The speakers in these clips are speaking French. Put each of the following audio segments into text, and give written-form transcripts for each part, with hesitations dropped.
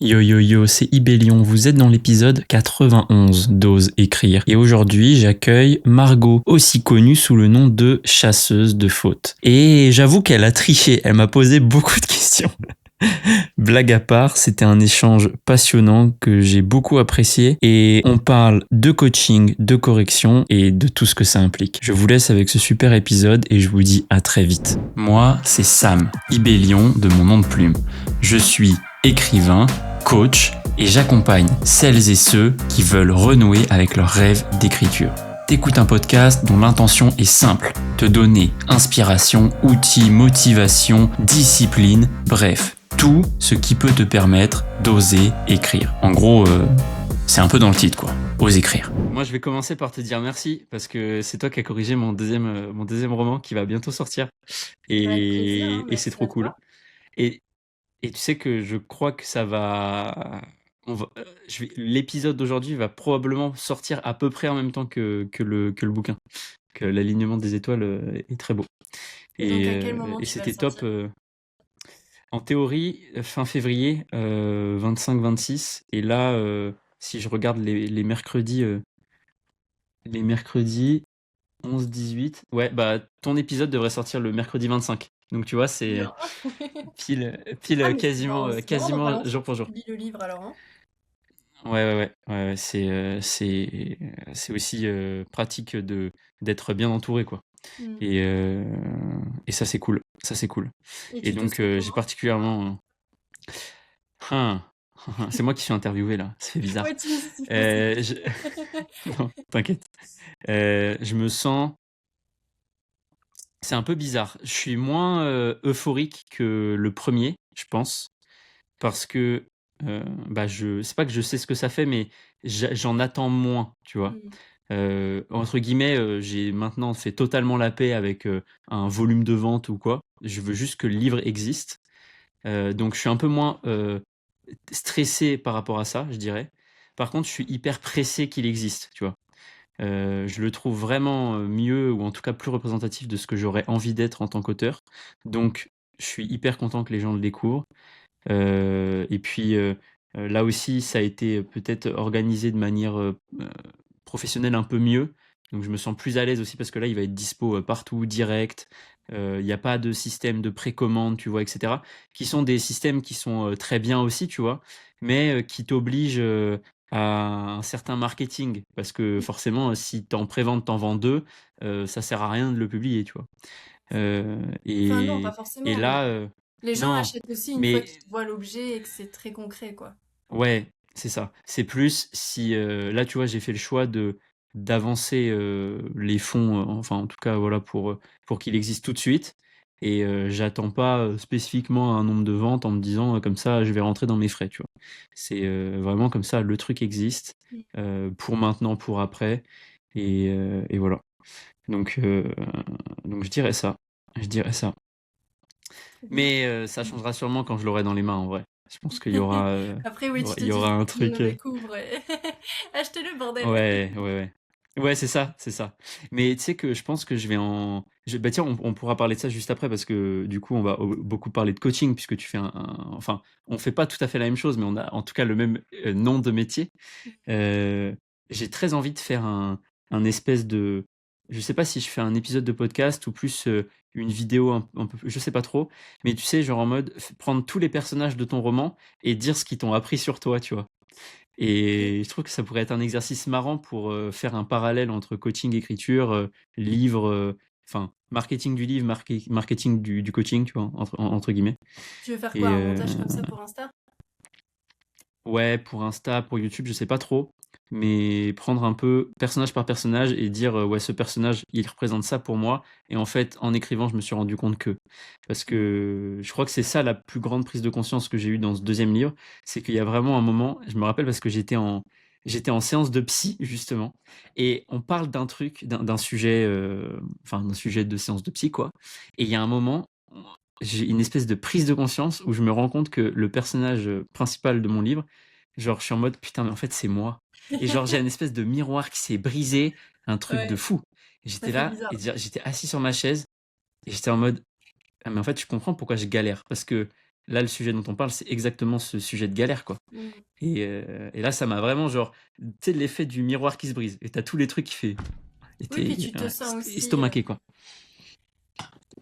Yo yo yo, c'est Ibellion, vous êtes dans l'épisode 91 d'Ose écrire. Et aujourd'hui, j'accueille Margot, aussi connue sous le nom de chasseuse de fautes. Et j'avoue qu'elle a triché, elle m'a posé beaucoup de questions. Blague à part, c'était un échange passionnant que j'ai beaucoup apprécié et on parle de coaching, de correction et de tout ce que ça implique. Je vous laisse avec ce super épisode et je vous dis à très vite. Moi, c'est Sam, Ibellion de mon nom de plume. Je suis écrivain, coach et j'accompagne celles et ceux qui veulent renouer avec leur rêve d'écriture. T'écoutes un podcast dont l'intention est simple, te donner inspiration, outils, motivation, discipline, bref, tout ce qui peut te permettre d'oser écrire. En gros, c'est un peu dans le titre quoi, ose écrire. Moi je vais commencer par te dire merci parce que c'est toi qui as corrigé mon deuxième roman qui va bientôt sortir Avec plaisir, et c'est merci trop à cool. toi. Et, et tu sais que je crois que ça va... l'épisode d'aujourd'hui va probablement sortir à peu près en même temps que le bouquin. Que l'alignement des étoiles est très beau. Et donc, à quel Et, moment et tu vas le c'était top. sortir? En théorie, fin février, 25-26. Et là, si je regarde les mercredis 11-18, ouais, bah ton épisode devrait sortir le mercredi 25. Donc tu vois, c'est Bien. Ah, pile mais c'est marrant, donc quasiment vraiment, jour faut que pour tu jour. lis le livre alors, hein? Ouais, c'est aussi pratique d'être bien entouré, quoi. Mmh. Et, euh, et ça, c'est cool. Ça, c'est cool. Et Et tu te donc, sens j'ai comment? particulièrement. Hein, c'est moi qui suis interviewé là, ça fait bizarre. Ouais, tu me dis si je pose des Euh, je- questions. Non, t'inquiète. Je me sens. C'est un peu bizarre. Je suis moins euphorique que le premier, je pense, parce que c'est pas que je sais ce que ça fait, mais j'en attends moins, tu vois. Mmh. Entre guillemets, j'ai maintenant fait totalement la paix avec un volume de vente ou quoi. Je veux juste que le livre existe. Donc je suis un peu moins stressé par rapport à ça, je dirais. Par contre, je suis hyper pressé qu'il existe, tu vois. Je le trouve vraiment mieux, ou en tout cas plus représentatif de ce que j'aurais envie d'être en tant qu'auteur. Donc, je suis hyper content que les gens le découvrent. Et puis, là aussi, ça a été peut-être organisé de manière professionnelle un peu mieux. Donc, je me sens plus à l'aise aussi parce que là, il va être dispo partout, direct. Il n'y a pas de système de précommande, tu vois, etc. Qui sont des systèmes qui sont très bien aussi, tu vois, mais qui t'obligent à un certain marketing. Parce que forcément, si tu en prévente, t'en vends deux, ça sert à rien de le publier, tu vois. Euh, Enfin, non, pas et, et forcément, mais là, les gens non, achètent aussi une fois mais qu'ils voient l'objet et que c'est très concret, quoi. ouais, c'est ça. C'est plus si là, tu vois, j'ai fait le choix de d'avancer les fonds, enfin en tout cas voilà pour qu'il existe tout de suite. Et j'attends pas spécifiquement un nombre de ventes en me disant comme ça je vais rentrer dans mes frais, tu vois. C'est vraiment comme ça, le truc existe Mmh. pour maintenant, pour après, et voilà. Donc donc je dirais ça. Je dirais ça. Trop bien. Mais ça changera sûrement quand je l'aurai dans les mains en vrai. Je pense qu'il y aura, Après, oui, tu te il y dis, aura un tout le monde truc. le découvre et achetez-le, bordel! Ouais, ouais, ouais. Ouais, c'est ça, c'est ça. Mais tu sais que je pense que je vais en. Bah tiens, on pourra parler de ça juste après parce que du coup, on va beaucoup parler de coaching puisque tu fais Enfin, on fait pas tout à fait la même chose, mais on a en tout cas le même nom de métier. Euh, j'ai très envie de faire un espèce de. Je sais pas si je fais un épisode de podcast ou plus une vidéo un peu. Je sais pas trop. Mais tu sais, genre en mode prendre tous les personnages de ton roman et dire ce qu'ils t'ont appris sur toi, tu vois. OK. Et je trouve que ça pourrait être un exercice marrant pour faire un parallèle entre coaching, écriture, livre, enfin, marketing du livre, marketing du coaching, tu vois, entre guillemets. Tu veux faire quoi? Et Un montage comme ça pour Insta? ouais, pour Insta, pour YouTube, je sais pas trop, mais prendre un peu personnage par personnage et dire ouais, ce personnage, il représente ça pour moi. Et en fait, en écrivant, je me suis rendu compte que. Parce Mmh. que je crois que c'est ça la plus grande prise de conscience que j'ai eue dans ce deuxième livre, c'est qu'il y a vraiment un moment, je me rappelle parce que j'étais en séance de psy, justement, et on parle d'un truc, d'un sujet, enfin, d'un sujet de séance de psy, quoi. Et il y a un moment, j'ai une espèce de prise de conscience où je me rends compte que le personnage principal de mon livre, genre, je suis en mode putain, mais en fait, c'est moi. Et genre, j'ai une espèce de miroir qui s'est brisé, un truc de Ouais, fou. Et ça j'étais fait là, bizarre. j'étais assis sur ma chaise, et j'étais en mode, ah, mais en fait, je comprends pourquoi je galère. Parce que là, le sujet dont on parle, c'est exactement ce sujet de galère, quoi. Mm. Et là, ça m'a vraiment, genre, tu sais, l'effet du miroir qui se brise. Et t'as tous les trucs qui fait. Et Oui, puis t'es tu te sens aussi. estomaqué, quoi.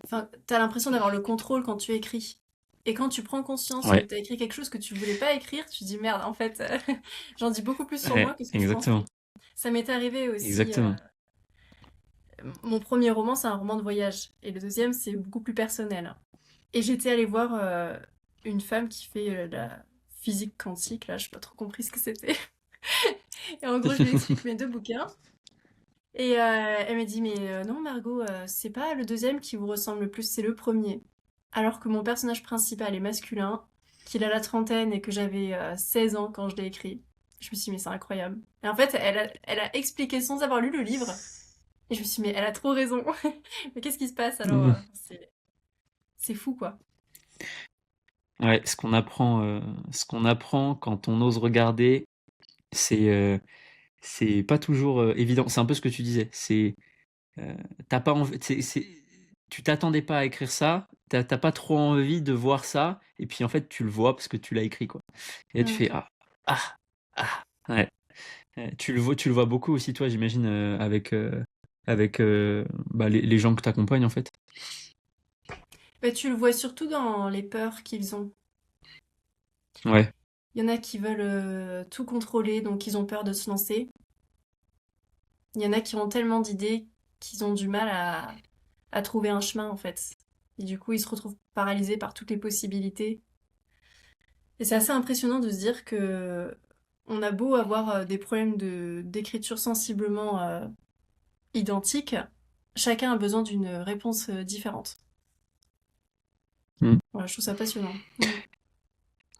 Enfin, t'as l'impression d'avoir le contrôle quand tu écris. Et quand tu prends conscience que Ouais, t'as écrit quelque chose que tu voulais pas écrire, tu te dis merde, en fait, j'en dis beaucoup plus sur moi ouais, que ce que je exactement. pensais. Ça m'est arrivé aussi. Exactement. Mon premier roman, c'est un roman de voyage. Et le deuxième, c'est beaucoup plus personnel. Et j'étais allée voir une femme qui fait la physique quantique, là, j'ai pas trop compris ce que c'était. Et en gros, je lui explique mes deux bouquins. Et elle m'a dit, mais non, Margot, c'est pas le deuxième qui vous ressemble le plus, c'est le premier. Alors que mon personnage principal est masculin, qu'il a la trentaine et que j'avais 16 ans quand je l'ai écrit. Je me suis dit, mais c'est incroyable. Et en fait, elle a expliqué sans avoir lu le livre. Et je me suis dit, mais elle a trop raison. Mais qu'est-ce qui se passe alors c'est fou, quoi. Ouais, ce qu'on apprend quand on ose regarder, c'est pas toujours évident. C'est un peu ce que tu disais. Euh, t'as pas envie, tu t'attendais pas à écrire ça, t'as pas trop envie de voir ça, et puis en fait tu le vois parce que tu l'as écrit, quoi. Et là tu Mm. fais ah, ah, ouais. Tu le vois beaucoup aussi, toi, j'imagine, avec bah, les gens que t'accompagnes, en fait. Bah, tu le vois surtout dans les peurs qu'ils ont. Ouais. Il y en a qui veulent tout contrôler, donc ils ont peur de se lancer. Il y en a qui ont tellement d'idées qu'ils ont du mal à trouver un chemin, en fait. Et du coup, ils se retrouvent paralysés par toutes les possibilités. Et c'est assez impressionnant de se dire que on a beau avoir des problèmes d'écriture sensiblement identiques, chacun a besoin d'une réponse différente. Mm. Voilà, je trouve ça passionnant.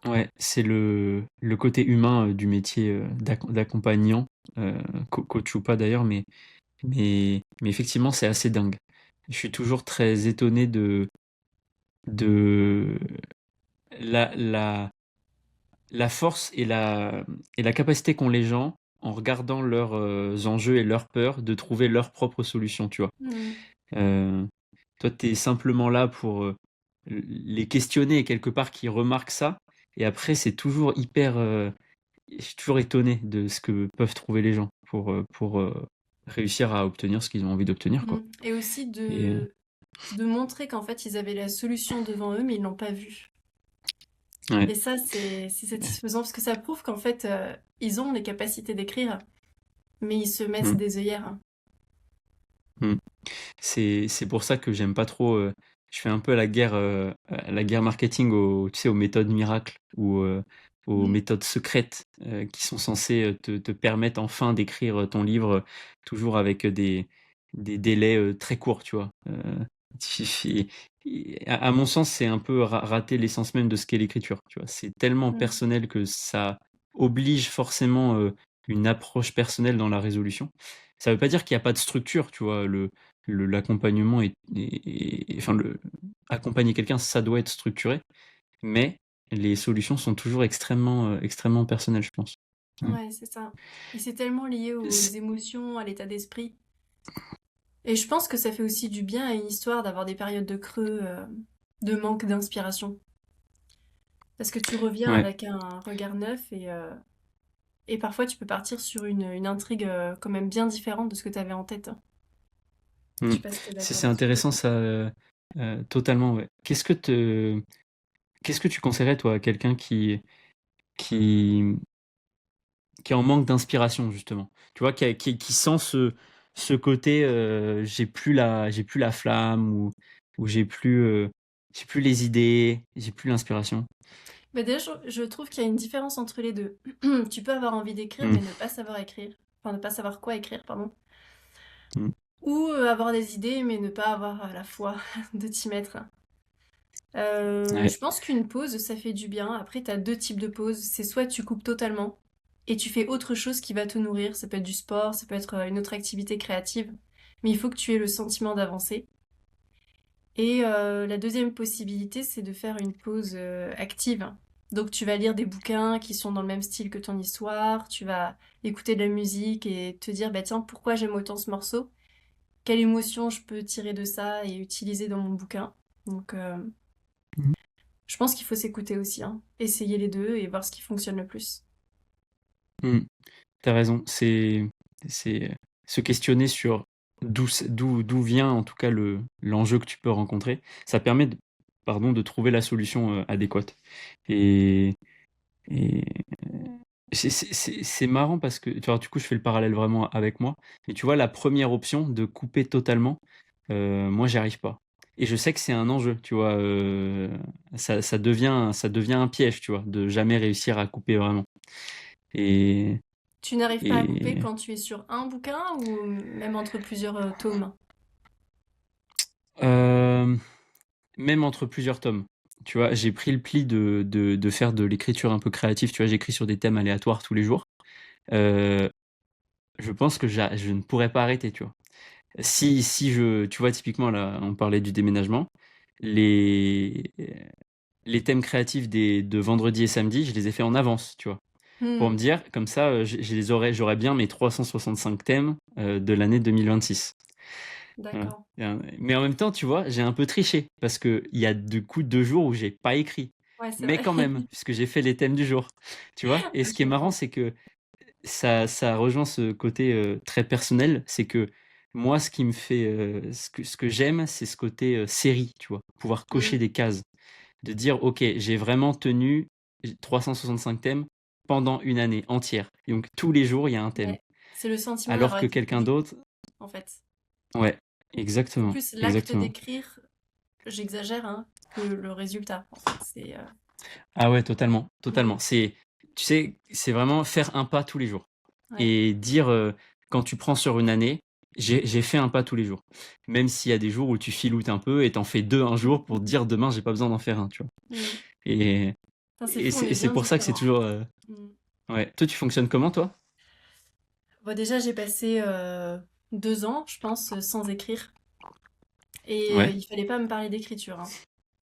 Mm. Ouais, c'est le côté humain du métier d'accompagnant, coach ou pas d'ailleurs, mais effectivement, c'est assez dingue. Je suis toujours très étonné de la force et la capacité qu'ont les gens en regardant leurs enjeux et leurs peurs de trouver leur propre solution, tu vois. Mm. Euh, Toi, tu es simplement là pour les questionner et quelque part qu'ils remarquent ça. Et après, c'est toujours hyper. Je suis toujours étonné de ce que peuvent trouver les gens pour réussir à obtenir ce qu'ils ont envie d'obtenir, quoi. Mm. Et aussi Et de montrer qu'en fait, ils avaient la solution devant eux, mais ils l'ont pas vue. ouais. Et ça, c'est satisfaisant parce que ça prouve qu'en fait, ils ont les capacités d'écrire, mais ils se mettent Mm, des œillères. mm. C'est pour ça que j'aime pas trop. Je fais un peu la guerre marketing tu sais, aux méthodes miracles ou aux Mm. méthodes secrètes qui sont censées te permettre enfin d'écrire ton livre, toujours avec des délais très courts, tu vois. Et- à mon sens, c'est un peu rater l'essence même de ce qu'est l'écriture, tu vois. C'est tellement Mm. personnel que ça oblige forcément une approche personnelle dans la résolution. Ça veut pas dire qu'il n'y a pas de structure, tu vois. L'accompagnement enfin accompagner quelqu'un, ça doit être structuré, mais les solutions sont toujours extrêmement extrêmement personnelles, je pense. Ouais. Ouais, c'est ça. Et c'est tellement lié aux C'est- émotions, à l'état d'esprit. Et je pense que ça fait aussi du bien à une histoire d'avoir des périodes de creux, de manque d'inspiration. Parce que tu reviens ouais. avec un regard neuf et parfois tu peux partir sur une intrigue quand même bien différente de ce que tu avais en tête. Je Mm. sais pas si t'es C'est d'accord c'est là-dessus. intéressant ça, totalement, ouais. Qu'est-ce que tu conseillerais toi à quelqu'un qui qui est en manque d'inspiration justement, tu vois, qui sent ce côté j'ai plus la flamme ou j'ai plus les idées, j'ai plus l'inspiration. Mais déjà, je trouve qu'il y a une différence entre les deux. Tu peux avoir envie d'écrire, Mm. mais ne pas savoir écrire. Enfin, ne pas savoir quoi écrire, pardon. Mm. Ou avoir des idées, mais ne pas avoir la foi de t'y mettre. Je Ouais. pense qu'une pause, ça fait du bien. Après, t'as deux types de pauses. C'est soit tu coupes totalement et tu fais autre chose qui va te nourrir. Ça peut être du sport, ça peut être une autre activité créative. Mais il faut que tu aies le sentiment d'avancer. Et la deuxième possibilité, c'est de faire une pause active. Donc tu vas lire des bouquins qui sont dans le même style que ton histoire, tu vas écouter de la musique et te dire, bah tiens, pourquoi j'aime autant ce morceau? Quelle émotion je peux tirer de ça et utiliser dans mon bouquin? Donc Je pense qu'il faut s'écouter aussi, hein. Essayer les deux et voir ce qui fonctionne le plus. Hmm, t'as raison. C'est se questionner sur d'où vient en tout cas l'enjeu que tu peux rencontrer. Ça permet pardon, de trouver la solution adéquate. Et, et c'est marrant parce que, tu vois, du coup, je fais le parallèle vraiment avec moi. Mais tu vois, la première option de couper totalement, moi, j'y arrive pas. Et je sais que c'est un enjeu, tu vois. Ça devient un piège, tu vois, de jamais réussir à couper vraiment. Et, Tu n'arrives pas à couper et quand tu es sur un bouquin ou même entre plusieurs tomes? euh, même entre plusieurs tomes. Tu vois, j'ai pris le pli de faire de l'écriture un peu créative. Tu vois, j'écris sur des thèmes aléatoires tous les jours. Euh, je pense que je ne pourrais pas arrêter, tu vois. Tu vois, typiquement, là, on parlait du déménagement. Les, les thèmes créatifs de vendredi et samedi, je les ai fait en avance, tu vois. Pour me Hmm, dire, comme ça, j'aurais bien mes 365 thèmes de l'année 2026. Voilà. d'accord. Mais en même temps, tu vois, j'ai un peu triché parce qu'il y a du coup 2 jours où j'ai pas écrit. Ouais, c'est Mais vrai. quand même, puisque j'ai fait les thèmes du jour. Tu vois? Et ce Je qui est marrant, comprends. c'est que ça rejoint ce côté très personnel. C'est que moi, ce qui me fait, ce que j'aime, c'est ce côté série, tu vois. Pouvoir cocher Hmm, des cases. De dire, OK, j'ai vraiment tenu 365 thèmes pendant une année entière. Et donc, tous les jours, il y a un thème. ouais. C'est le sentiment Alors d'avoir que été quelqu'un pris, d'autre, en fait. ouais, C'est exactement, plus l'acte exactement. d'écrire, j'exagère, hein, que le résultat, en fait. Ah ouais, totalement, totalement. Hmm, Tu sais, c'est vraiment faire un pas tous les jours. ouais. Et dire, quand tu prends sur une année, j'ai fait un pas tous les jours. Même s'il y a des jours où tu filoutes un peu et t'en fais deux un jour pour te dire demain, j'ai pas besoin d'en faire un, tu vois. Hmm. Et, Putain, c'est et fou, on c'est et est c'est bien pour ça que c'est différents. toujours. Hmm. Ouais. Toi, tu fonctionnes comment, toi? Bon, déjà, j'ai passé 2 ans, je pense, sans écrire. Et Ouais. il fallait pas me parler d'écriture, hein.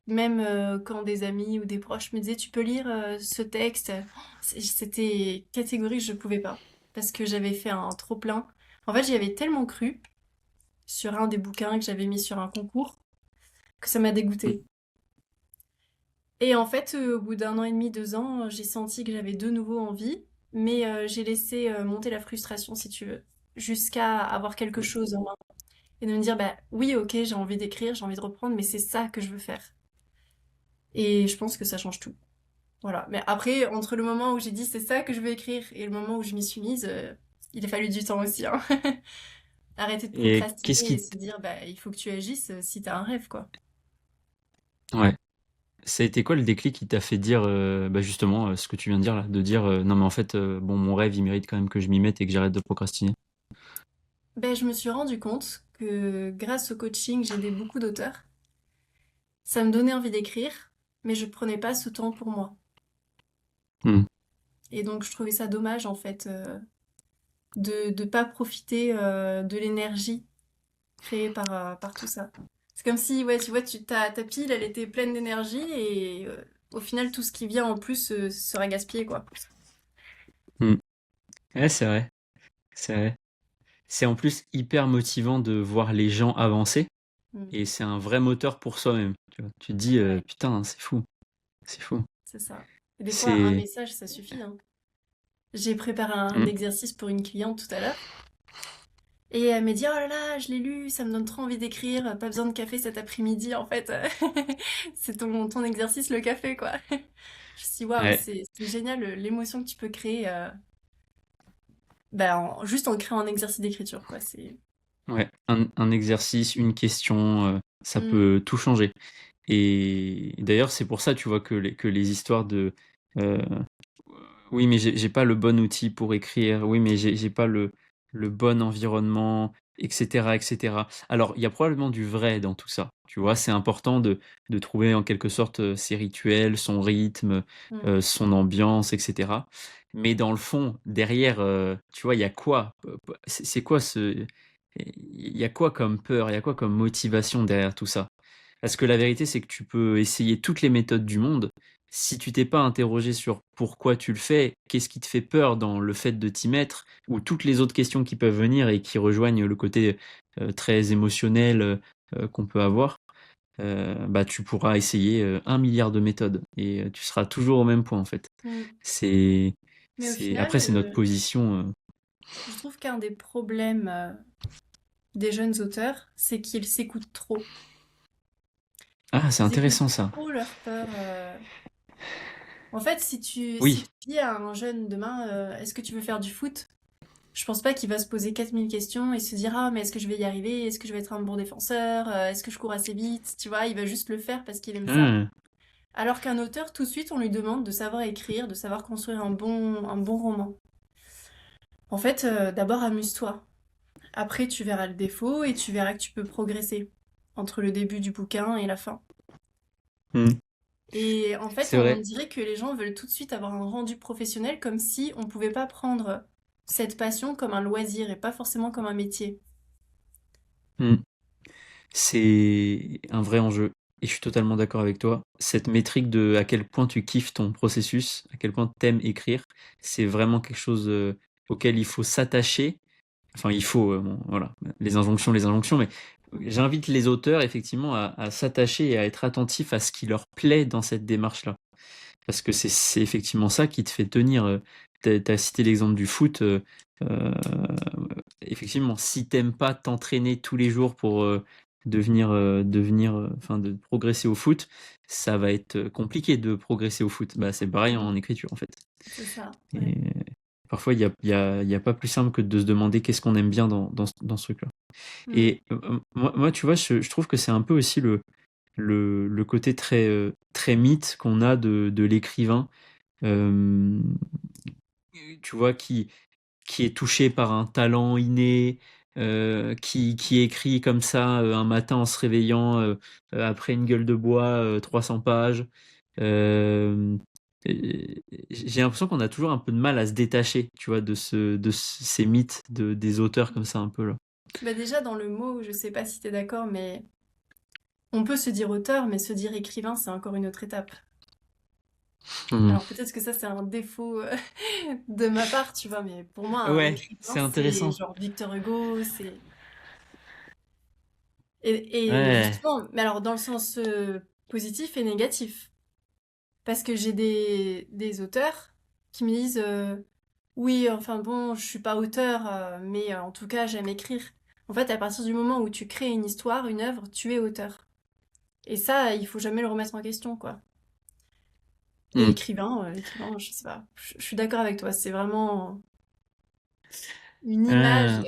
Même quand des amis ou des proches me disaient, tu peux lire ce texte, c'était catégorique, je pouvais pas. Parce que j'avais fait un trop plein. En fait, j'y avais tellement cru sur un des bouquins que j'avais mis sur un concours que ça m'a Mm. dégoûtée. Et en fait, au bout d'un an et demi, 2 ans, j'ai senti que j'avais de nouveau envie, mais j'ai laissé monter la frustration, si tu veux, jusqu'à avoir quelque chose en main. Et de me dire, bah oui, ok, j'ai envie d'écrire, j'ai envie de reprendre, mais c'est ça que je veux faire. Et je pense que ça change tout. Voilà. Mais après, entre le moment où j'ai dit c'est ça que je veux écrire et le moment où je m'y suis mise, il a fallu du temps aussi, hein. Arrêter de Et qu'est-ce procrastiner et qui. se dire, bah il faut que tu agisses si t'as un rêve, quoi. Ouais. Ça a été quoi le déclic qui t'a fait dire, bah justement, ce que tu viens de dire là, de dire non mais en fait, bon mon rêve il mérite quand même que je m'y mette et que j'arrête de procrastiner. Ben, je me suis rendu compte que grâce au coaching, j'aidais beaucoup d'auteurs. Ça me donnait envie d'écrire, mais je prenais pas ce temps pour moi. Hmm. Et donc, je trouvais ça dommage, en fait, de pas profiter de l'énergie créée par tout ça. C'est comme si, ouais, tu vois, ta pile, elle était pleine d'énergie et au final, tout ce qui vient en plus sera gaspillé, quoi. Hmm. Ouais, c'est vrai, c'est vrai. C'est en plus hyper motivant de voir les gens avancer Mm. et c'est un vrai moteur pour soi-même. Tu vois. Tu te dis Ouais, putain, c'est fou, c'est fou. c'est ça. Et des fois, un C'est. message, ça suffit, hein. J'ai préparé un Hmm. exercice pour une cliente tout à l'heure. Et elle m'a dit: «Oh là là, je l'ai lu, ça me donne trop envie d'écrire, pas besoin de café cet après-midi en fait, c'est ton exercice le café quoi». Je me suis dit: «Waouh, Ouais, c'est génial, l'émotion que tu peux créer, bah, juste en créant un exercice d'écriture quoi, c'est». ouais. Un exercice, une question, ça Mmh, peut tout changer. Et d'ailleurs, c'est pour ça, tu vois, que les histoires de euh, oui, mais j'ai pas le bon outil pour écrire, oui, mais j'ai pas le bon environnement, etc., etc. Alors, il y a probablement du vrai dans tout ça. Tu vois, c'est important de trouver en quelque sorte ses rituels, son rythme, mmh, son ambiance, etc. Mais dans le fond, derrière, tu vois, il y a quoi? C'est quoi ce. Il y a quoi comme peur? Il y a quoi comme motivation derrière tout ça? Parce que la vérité, c'est que tu peux essayer toutes les méthodes du monde. Si tu t'es pas interrogé sur pourquoi tu le fais, qu'est-ce qui te fait peur dans le fait de t'y mettre, ou toutes les autres questions qui peuvent venir et qui rejoignent le côté très émotionnel qu'on peut avoir, bah, tu pourras essayer 1 milliard de méthodes et tu seras toujours au même point en fait. Mm. C'est, Mais au après, final, c'est notre position. je trouve qu'un des problèmes des jeunes auteurs, c'est qu'ils s'écoutent trop. Ah, c'est Ils écoutent intéressant ça. trop leur peur. En fait, si Oui. tu dis à un jeune demain, est-ce que tu veux faire du foot? Je pense pas qu'il va se poser 4000 questions et se dire, ah, mais est-ce que je vais y arriver? Est-ce que je vais être un bon défenseur? Est-ce que je cours assez vite? Tu vois, il va juste le faire parce qu'il aime ça. Ah, Alors qu'un auteur, tout de suite, on lui demande de savoir écrire, de savoir construire un bon roman. En fait, d'abord amuse-toi. Après, tu verras le défaut et tu verras que tu peux progresser entre le début du bouquin et la fin. hmm, Et en fait, c'est on vrai. dirait que les gens veulent tout de suite avoir un rendu professionnel comme si on pouvait pas prendre cette passion comme un loisir et pas forcément comme un métier. Hmm. C'est un vrai enjeu. Et je suis totalement d'accord avec toi. Cette métrique de à quel point tu kiffes ton processus, à quel point tu aimes écrire, c'est vraiment quelque chose auquel il faut s'attacher. Enfin, il faut, bon, voilà, les injonctions, mais j'invite les auteurs effectivement à s'attacher et à être attentifs à ce qui leur plaît dans cette démarche-là. Parce que c'est effectivement ça qui te fait tenir. T'as cité l'exemple du foot. Euh, Effectivement, si t'aimes pas t'entraîner tous les jours pour enfin, de progresser au foot, ça va être compliqué de progresser au foot. Bah, c'est pareil Mm. en écriture en fait. C'est ça, ouais. Et parfois, il y a pas plus simple que de se demander qu'est-ce qu'on aime bien dans ce truc-là. Mm. Et moi, tu vois, je trouve que c'est un peu aussi le côté très mythe qu'on a de l'écrivain, euh, tu vois, qui est touché par un talent inné, qui écrit comme ça un matin en se réveillant après une gueule de bois, 300 pages. Euh, j'ai l'impression qu'on a toujours un peu de mal à se détacher, tu vois, ces mythes des auteurs comme ça un peu là. Bah déjà, dans le mot, je sais pas si t'es d'accord, mais on peut se dire auteur, mais se dire écrivain, c'est encore une autre étape. Hmm. Alors peut-être que ça, c'est un défaut de ma part, tu vois, mais pour moi, un Ouais, écrivain, c'est c'est intéressant. genre Victor Hugo, c'est... Et Ouais. justement, mais alors dans le sens positif et négatif. Parce que j'ai des auteurs qui me disent oui, enfin bon, je suis pas auteur, mais en tout cas, j'aime écrire. En fait, à partir du moment où tu crées une histoire, une œuvre, tu es auteur. Et ça, il faut jamais le remettre en question, quoi. Et Hmm. écrivain, je sais pas. Je suis d'accord avec toi. C'est vraiment une image.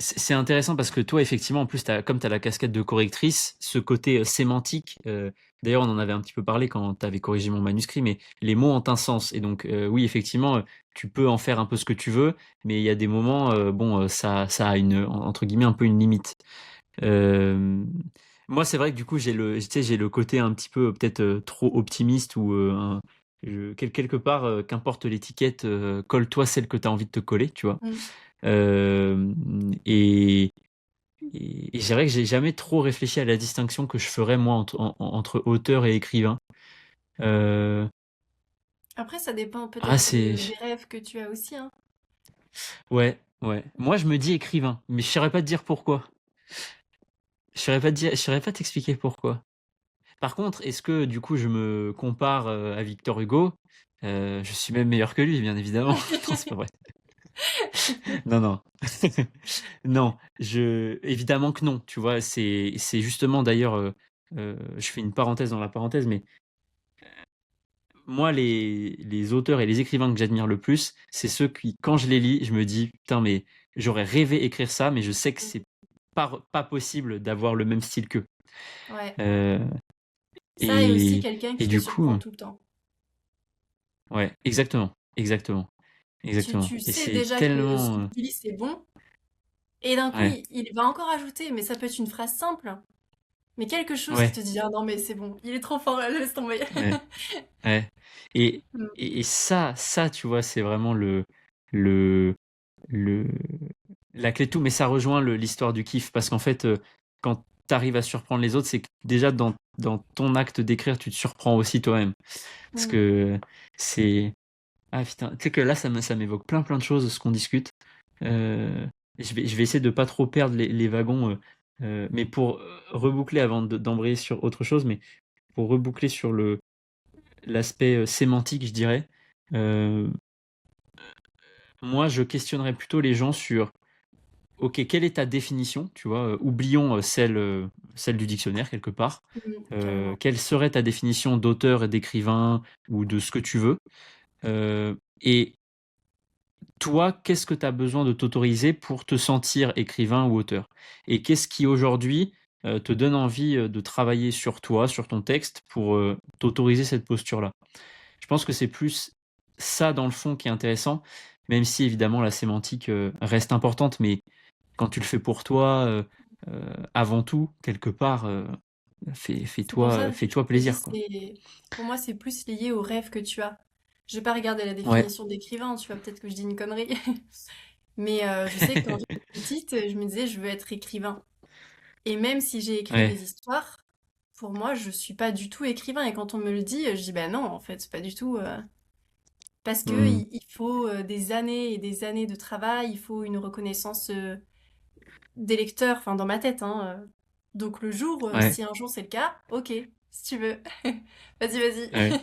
C'est intéressant parce que toi, effectivement, en plus, comme tu as la casquette de correctrice, ce côté sémantique, d'ailleurs, on en avait un petit peu parlé quand tu avais corrigé mon manuscrit, mais les mots ont un sens. Et donc, oui, effectivement, tu peux en faire un peu ce que tu veux, mais il y a des moments, bon, ça a entre guillemets, un peu une limite. Euh, Moi, c'est vrai que du coup, tu sais, j'ai le côté un petit peu peut-être trop optimiste ou quelque part, qu'importe l'étiquette, colle-toi celle que tu as envie de te coller, tu vois. Mm. Euh, et, et c'est vrai que j'ai jamais trop réfléchi à la distinction que je ferais moi entre auteur et écrivain. Euh, Après, ça dépend ah, peut-être c'est. des rêves que tu as aussi, hein. Ouais, ouais. Moi, je me dis écrivain, mais je saurais pas te dire pourquoi. Je saurais pas t'expliquer pourquoi. Par contre, est-ce que du coup, je me compare à Victor Hugo? Je suis même meilleur que lui, bien évidemment. Non, c'est pas vrai. Non, non. Non, évidemment que non, tu vois, c'est justement d'ailleurs, je fais une parenthèse dans la parenthèse, mais moi, les auteurs et les écrivains que j'admire le plus, c'est ceux qui, quand je les lis, je me dis, putain, mais j'aurais rêvé écrire ça, mais je sais que c'est pas possible d'avoir le même style qu'eux. Ouais. Euh, Ça et aussi et, quelqu'un et qui te du coup, surprend tout le temps. ouais, exactement, exactement, exactement. Tu Et sais c'est déjà que ce que tellement, tu lis, c'est bon, et d'un coup, ouais, il va encore ajouter, mais ça peut être une phrase simple, mais quelque chose qui ouais, te dit, ah non, mais c'est bon, il est trop fort, laisse tomber. ouais. Ouais. Et, Mm. et ça, tu vois, c'est vraiment le, le, la clé de tout. Mais ça rejoint l'histoire du kiff. Parce qu'en fait, quand tu arrives à surprendre les autres, c'est que déjà dans ton acte d'écrire, tu te surprends aussi toi-même. Parce Mm. que c'est. Ah putain, tu sais que là, ça m'évoque plein de choses, ce qu'on discute. Euh, je vais essayer de pas trop perdre les wagons. Mais pour reboucler avant d'embrayer sur autre chose, mais pour reboucler sur l'aspect sémantique, je dirais, euh, moi, je questionnerais plutôt les gens sur, ok, quelle est ta définition, tu vois, oublions celle du dictionnaire quelque part. Carrément. Quelle serait ta définition d'auteur et d'écrivain ou de ce que tu veux? Et toi, qu'est-ce que tu as besoin de t'autoriser pour te sentir écrivain ou auteur? Et qu'est-ce qui aujourd'hui te donne envie de travailler sur toi, sur ton texte, pour t'autoriser cette posture-là? Je pense que c'est plus ça dans le fond qui est intéressant, même si évidemment la sémantique reste importante, mais quand tu le fais pour toi, avant tout, quelque part, C'est pour ça, fais-toi je te dis, plaisir, quoi. pour moi, c'est plus lié au rêve que tu as. Je vais pas regarder la Ouais, définition d'écrivain, tu vois, peut-être que je dis une connerie. Mais je sais que quand j'étais petite, je me disais, je veux être écrivain. Et même si j'ai écrit ouais. des histoires, pour moi, je suis pas du tout écrivain. Et quand on me le dit, je dis, bah non, en fait, c'est pas du tout. Parce que Hmm. il faut des années et des années de travail, il faut une reconnaissance des lecteurs, enfin dans ma tête, hein. Donc le jour, Ouais, si un jour c'est le cas, ok, si tu veux. Vas-y, vas-y. ouais.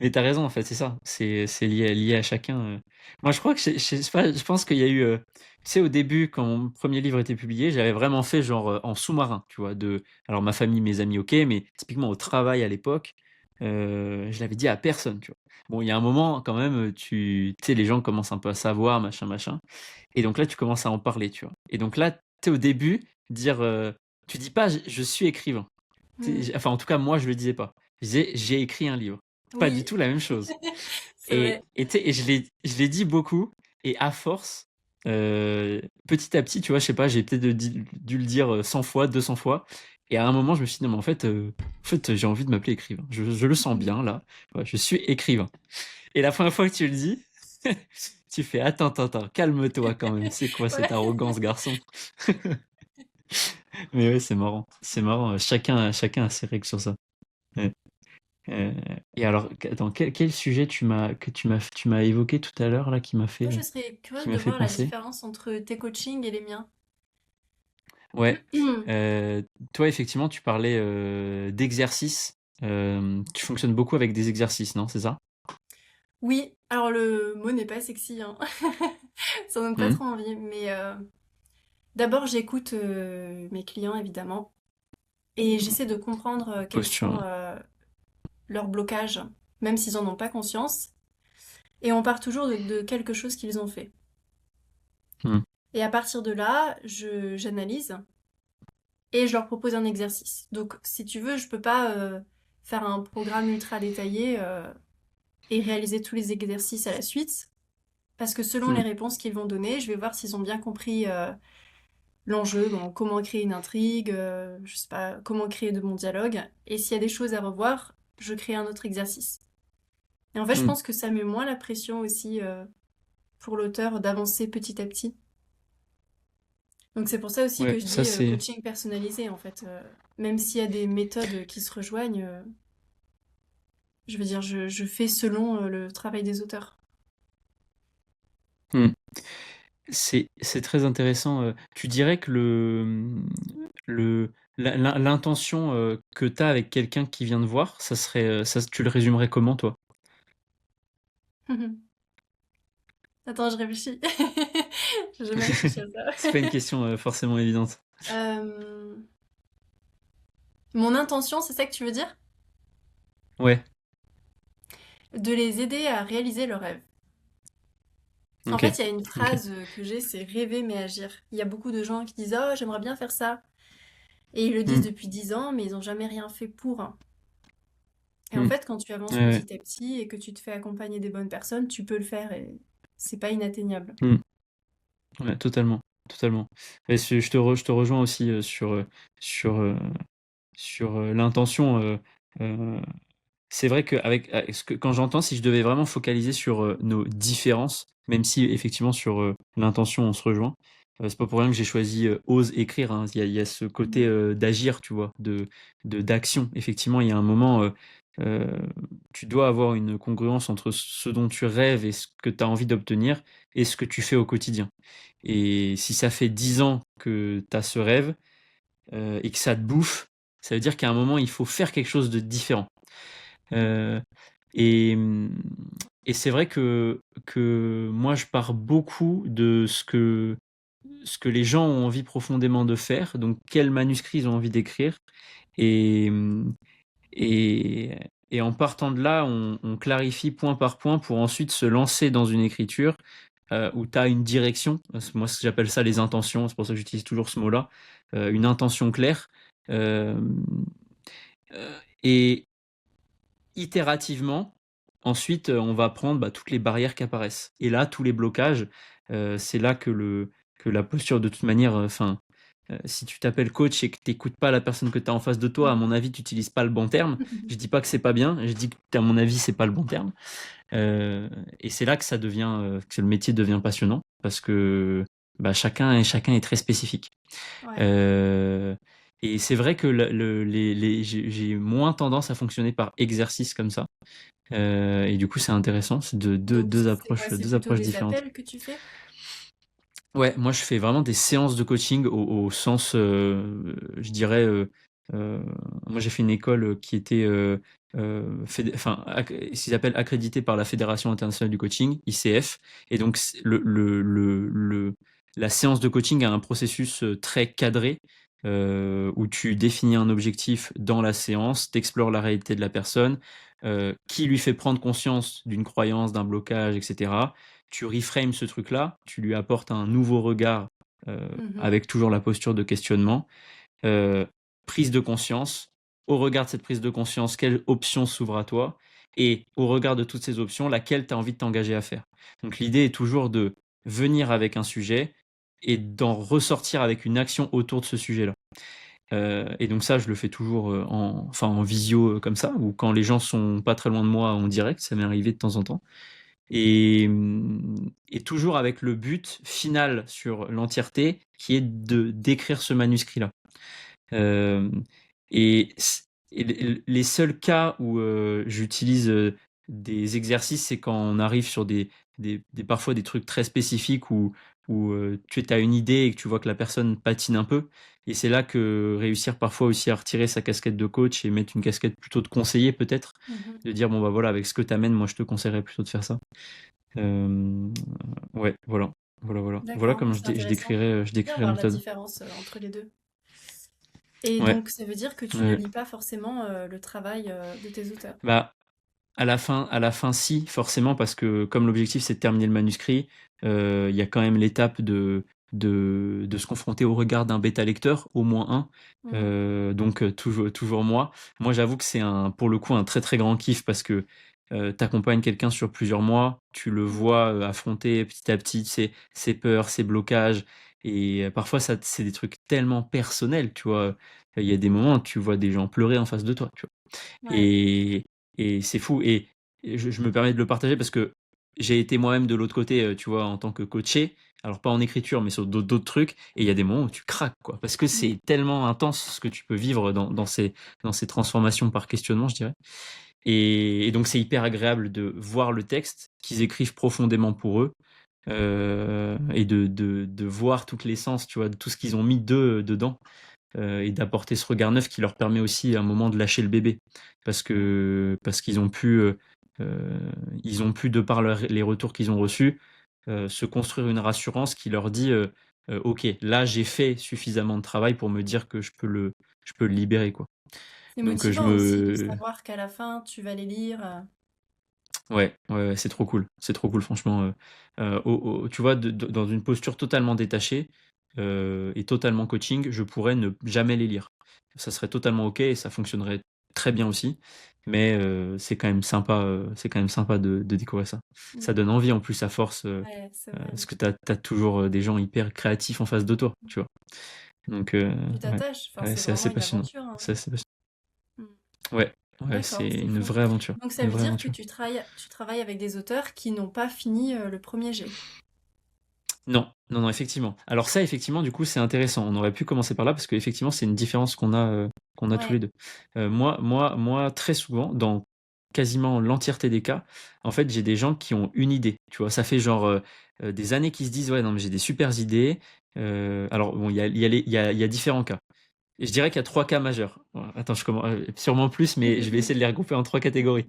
Mais t'as raison, en fait, c'est ça. C'est lié à chacun. Moi, je crois que je sais pas, je pense qu'il y a eu. Tu sais, au début, quand mon premier livre était publié, j'avais vraiment fait genre en sous-marin, tu vois. Alors, ma famille, mes amis, ok, mais typiquement au travail à l'époque, je l'avais dit à personne, tu vois. Bon, il y a un moment, quand même, tu sais, les gens commencent un peu à savoir, machin, machin. Et donc là, tu commences à en parler, tu vois. Et donc là, tu sais, au début, dire. Tu dis pas, je suis écrivain. Hmm. Enfin, en tout cas, moi, je le disais pas. Je disais, j'ai écrit un livre. Pas du Oui, tout la même chose. c'est vrai. Et je l'ai dit beaucoup, et à force, petit à petit, tu vois, je sais pas, j'ai peut-être dû le dire 100 fois, 200 fois, et à un moment, je me suis dit, non, mais en fait, j'ai envie de m'appeler écrivain. Je le sens bien, là. Ouais, je suis écrivain. Et la première fois que tu le dis, tu fais, attends, calme-toi quand même. C'est quoi cette Ouais. arrogance, garçon? Mais ouais, c'est marrant. C'est marrant. Chacun a ses règles sur ça. Ouais. Euh, et alors, attends, quel sujet tu m'as évoqué tout à l'heure là Toi, je serais qui curieuse m'a de fait voir la penser? différence entre tes coachings et les miens. Ouais. Euh, Toi, effectivement, tu parlais d'exercices. Tu fonctionnes beaucoup avec des exercices, non? C'est ça? Oui, alors le mot n'est pas sexy, hein. Ça donne pas Hmm. trop envie, mais d'abord j'écoute mes clients évidemment et j'essaie de comprendre quels sont Posture. leurs blocages, même s'ils en ont pas conscience. Et on part toujours de quelque chose qu'ils ont fait. Hmm. Et à partir de là, j'analyse et je leur propose un exercice. Donc, si tu veux, je peux pas faire un programme ultra détaillé et réaliser tous les exercices à la suite, parce que selon les Hmm. réponses qu'ils vont donner, je vais voir s'ils ont bien compris l'enjeu, bon, comment créer une intrigue, je sais pas, comment créer de bons dialogues. Et s'il y a des choses à revoir, je crée un autre exercice. Et en fait, je Hmm. pense que ça met moins la pression aussi pour l'auteur d'avancer petit à petit. Donc c'est pour ça aussi que Ouais, je ça dis c'est. coaching personnalisé en fait. Même s'il y a des méthodes qui se rejoignent, je veux dire, je fais selon le travail des auteurs. Hmm. C'est très intéressant. Tu dirais que l'intention que tu as avec quelqu'un qui vient te voir, ça serait, tu le résumerais comment, toi? Attends, je réfléchis. J'ai jamais réfléchi à C'est ça. pas une question forcément évidente. Euh, Mon intention, c'est ça que tu veux dire? Ouais, De les aider à réaliser leurs rêves. En ok, fait, il y a une ok. phrase que j'ai, c'est rêver mais agir. Il y a beaucoup de gens qui disent oh, j'aimerais bien faire ça. Et ils le disent Hmm. depuis 10 ans, mais ils n'ont jamais rien fait pour. Et en Hmm. fait, quand tu avances Ouais, ouais. petit à petit et que tu te fais accompagner des bonnes personnes, tu peux le faire et c'est pas inatteignable. Hmm. Ouais, totalement, totalement. Et je te rejoins aussi sur, euh, sur l'intention. Euh, c'est vrai que quand j'entends, si je devais vraiment focaliser sur nos différences, même si effectivement sur l'intention on se rejoint, c'est pas pour rien que j'ai choisi ose écrire, hein. Il y a ce côté Mhm. d'agir, tu vois, d'action. Effectivement, il y a un moment. euh, tu dois avoir une congruence entre ce dont tu rêves et ce que tu as envie d'obtenir et ce que tu fais au quotidien. Et si ça fait 10 ans que tu as ce rêve et que ça te bouffe, ça veut dire qu'à un moment, il faut faire quelque chose de différent. Euh, et, et c'est vrai que moi, je pars beaucoup de ce que les gens ont envie profondément de faire, donc quel manuscrit ils ont envie d'écrire. Et, et, et en partant de là, on clarifie point par point pour ensuite se lancer dans une écriture où tu as une direction. Moi, j'appelle ça les intentions, c'est pour ça que j'utilise toujours ce mot-là. Une intention claire. Euh, et itérativement, ensuite, on va prendre toutes les barrières qui apparaissent. Et là, tous les blocages, c'est là que la posture, de toute manière, enfin, si tu t'appelles coach et que tu n'écoutes pas la personne que tu as en face de toi, à mon avis, tu n'utilises pas le bon terme. Je dis pas que c'est pas bien, je dis que, à mon avis, c'est pas le bon terme. Et c'est là que ça devient, que le métier devient passionnant, parce que chacun est très spécifique. Ouais. Euh, et c'est vrai que j'ai moins tendance à fonctionner par exercice comme ça. Et du coup, c'est intéressant. C'est Donc, c'est quoi? C'est deux plutôt approches des différentes. appels que tu fais? Ouais, moi, je fais vraiment des séances de coaching au sens, je dirais, euh, moi, j'ai fait une école qui était, ce qu'ils appellent accréditée par la Fédération internationale du coaching, ICF. Et donc, la séance de coaching a un processus très cadré où tu définis un objectif dans la séance, t'explores la réalité de la personne, qui lui fait prendre conscience d'une croyance, d'un blocage, etc. Tu reframes ce truc-là, tu lui apportes un nouveau regard Mhm. avec toujours la posture de questionnement, euh, prise de conscience. Au regard de cette prise de conscience, quelle option s'ouvre à toi? Et au regard de toutes ces options, laquelle tu as envie de t'engager à faire? Donc l'idée est toujours de venir avec un sujet et d'en ressortir avec une action autour de ce sujet-là. Et donc ça, je le fais toujours en visio comme ça, ou quand les gens sont pas très loin de moi en direct, ça m'est arrivé de temps en temps. Et, et toujours avec le but final sur l'entièreté qui est de d'écrire ce manuscrit-là. Euh, et, et les seuls cas où j'utilise des exercices, c'est quand on arrive sur parfois des trucs très spécifiques où tu as une idée et que tu vois que la personne patine un peu. Et c'est là que réussir parfois aussi à retirer sa casquette de coach et mettre une casquette plutôt de conseiller peut-être, Mhm. de dire bon bah voilà, avec ce que tu amènes, moi je te conseillerais plutôt de faire ça. Euh, ouais, voilà. Voilà D'accord, comment c'est intéressant. je C'est bien décrirais la voir la méthode. différence entre les deux. Et Ouais. donc, ça veut dire que tu ne Ouais. lis pas forcément le travail de tes auteurs. Bah, à la fin, si, forcément, parce que comme l'objectif c'est de terminer le manuscrit, il y a quand même l'étape de se confronter au regard d'un bêta lecteur, au moins un. Mhm. Donc toujours moi. Moi, j'avoue que c'est pour le coup un très très grand kiff parce que t'accompagnes quelqu'un sur plusieurs mois, tu le Mhm. vois affronter petit à petit ses peurs, ses blocages. Et parfois, c'est des trucs tellement personnels, tu vois. Il y a des moments où tu vois des gens pleurer en face de toi, tu vois. Ouais. Et, et c'est fou. Et je me permets de le partager parce que j'ai été moi-même de l'autre côté, tu vois, en tant que coaché. Alors pas en écriture, mais sur d'autres trucs. Et il y a des moments où tu craques, quoi. Parce que Mhm. c'est tellement intense ce que tu peux vivre dans ces transformations par questionnement, je dirais. Et donc c'est hyper agréable de voir le texte qu'ils écrivent profondément pour eux. Et de voir toute l'essence, tu vois, de tout ce qu'ils ont mis d'eux dedans et d'apporter ce regard neuf qui leur permet aussi à un moment de lâcher le bébé parce qu'ils ont pu euh, de par les retours qu'ils ont reçus se construire une rassurance qui leur dit ok, là j'ai fait suffisamment de travail pour me dire que je peux le libérer, quoi. C'est Donc motivant aussi de savoir qu'à la fin, tu vas les lire. ouais, c'est trop cool franchement. Tu vois, dans une posture totalement détachée et totalement coaching, je pourrais ne jamais les lire. Ça serait totalement ok et ça fonctionnerait très bien aussi. Mais c'est quand même sympa de découvrir ça. Ça Mhm. donne envie en plus à force Ouais, c'est vrai. parce que t'as toujours des gens hyper créatifs en face de toi, tu vois. Donc Tu ouais, t'attaches. Enfin, ouais, c'est c'est assez vraiment une passionnant. aventure, hein. C'est assez passionnant. Mhm. Ouais, ouais, c'est D'accord, c'est une fou. vraie aventure, Donc, ça une veut vraie dire que aventure. tu travailles avec des auteurs qui n'ont pas fini le premier jet. Non, Non, non, effectivement. Alors ça, effectivement, du coup, c'est intéressant. On aurait pu commencer par là parce qu'effectivement, c'est une différence qu'on a tous les Ouais. deux. Moi, très souvent, dans quasiment l'entièreté des cas, en fait, j'ai des gens qui ont une idée. Tu vois, ça fait genre des années qu'ils se disent, ouais, non, mais j'ai des super idées. Alors, bon, il y a différents cas. Et je dirais qu'il y a trois cas majeurs. Voilà. Attends, je commence sûrement plus, mais je vais essayer de les regrouper en trois catégories.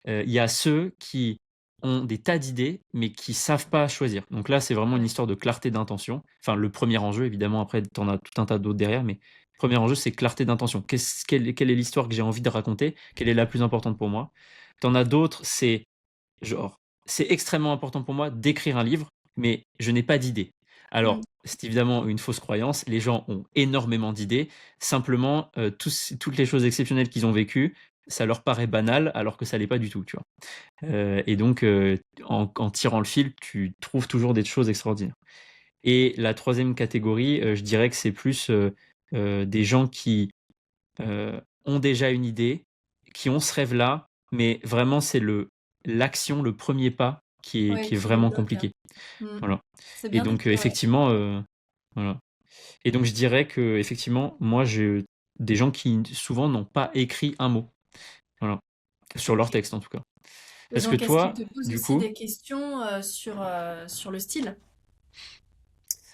Il y a ceux qui ont des tas d'idées, mais qui savent pas choisir. Donc là, c'est vraiment une Ouais. histoire de clarté d'intention. Enfin, le premier enjeu, évidemment, après, tu en as tout un tas d'autres derrière, mais le premier enjeu, c'est clarté d'intention. Quelle est l'histoire que j'ai envie de raconter? Quelle est la plus importante pour moi? T'en as d'autres, c'est genre, c'est extrêmement important pour moi d'écrire un livre, mais je n'ai pas d'idée. Alors, Mm. c'est évidemment une fausse croyance. Les gens ont énormément d'idées. Simplement, toutes les choses exceptionnelles qu'ils ont vécues, ça leur paraît banal, alors que ça l'est pas du tout, tu vois. Et donc, en tirant le fil, tu trouves toujours des choses extraordinaires. Et la troisième catégorie, je dirais que c'est plus des gens qui ont déjà une idée, qui ont ce rêve-là, mais vraiment, c'est l'action, le premier pas Ouais, qui est qui les vraiment bloque, hein. compliqué. Mm. Voilà. C'est Et bien donc, décrit, ouais. effectivement, voilà. Et donc, je dirais que, effectivement, moi, j'ai des gens qui souvent n'ont pas écrit un mot. Voilà. Sur leur Ok. texte, en tout cas. Est-ce que Donc, est-ce qu'ils toi, te posent du aussi coup, des questions sur le style?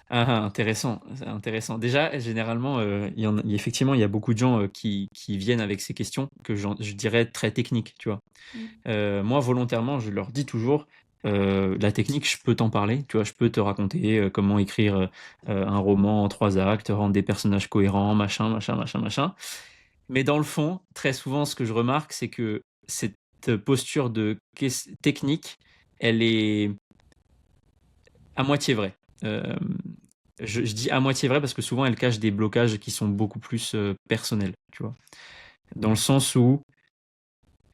intéressant, c'est intéressant. Déjà, généralement, effectivement, il y a beaucoup de gens qui viennent avec ces questions que je dirais très techniques, tu vois. Mm. Moi, volontairement, je leur dis toujours, la technique, je peux t'en parler, tu vois, je peux te raconter comment écrire un roman en 3 actes, rendre des personnages cohérents, machin, machin, machin, machin. Mais dans le fond, très souvent, ce que je remarque, c'est que cette posture technique, elle est à moitié vraie. Euh, je dis à moitié vrai parce que souvent elle cache des blocages qui sont beaucoup plus personnels, tu vois. Dans le sens où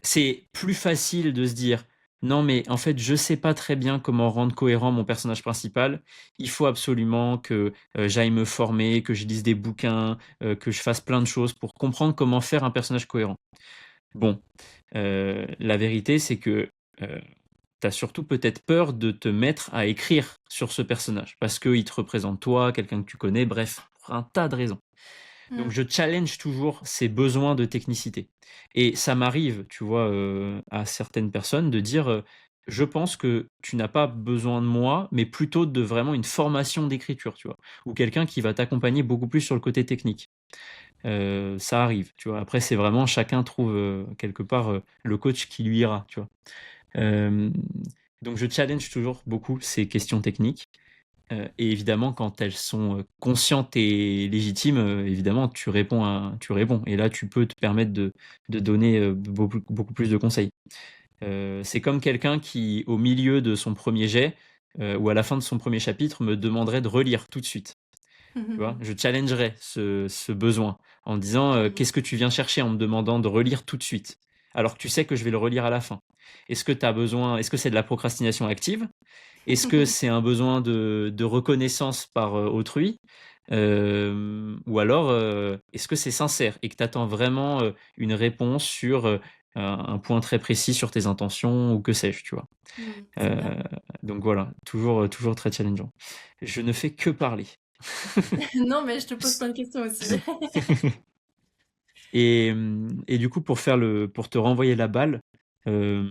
c'est plus facile de se dire non mais en fait je sais pas très bien comment rendre cohérent mon personnage principal. Il faut absolument que j'aille me former, que je lise des bouquins, que je fasse plein de choses pour comprendre comment faire un personnage cohérent. Bon, la vérité c'est que t'as surtout peut-être peur de te mettre à écrire sur ce personnage parce qu'il te représente toi, quelqu'un que tu connais, bref, pour un tas de raisons. Donc Mm. je challenge toujours ces besoins de technicité. Et ça m'arrive, tu vois, à certaines personnes de dire, je pense que tu n'as pas besoin de moi, mais plutôt de vraiment une formation d'écriture, tu vois, ou quelqu'un qui va t'accompagner beaucoup plus sur le côté technique. Ça arrive, tu vois. Après, c'est vraiment chacun trouve quelque part le coach qui lui ira, tu vois. Euh, donc je challenge toujours beaucoup ces questions techniques. Et évidemment, quand elles sont conscientes et légitimes, évidemment, tu réponds. Et là, tu peux te permettre de donner beaucoup plus de conseils. C'est comme quelqu'un qui, au milieu de son premier jet, ou à la fin de son premier chapitre, me demanderait de relire tout de suite. Tu vois, je challengerais ce besoin en disant Mm. qu'est-ce que tu viens chercher en me demandant de relire tout de suite, alors que tu sais que je vais le relire à la fin. Est-ce que tu as besoin, est-ce que c'est de la procrastination active? Est-ce que c'est un besoin de reconnaissance par autrui? Ou alors, est-ce que c'est sincère et que tu attends vraiment une réponse sur un point très précis sur tes intentions ou que sais-je, tu vois? Mm. C'est Euh, bien. donc voilà, toujours très challengeant. Je ne fais que parler. Non, mais je te pose plein de questions aussi. Et du coup, pour te renvoyer la balle, euh,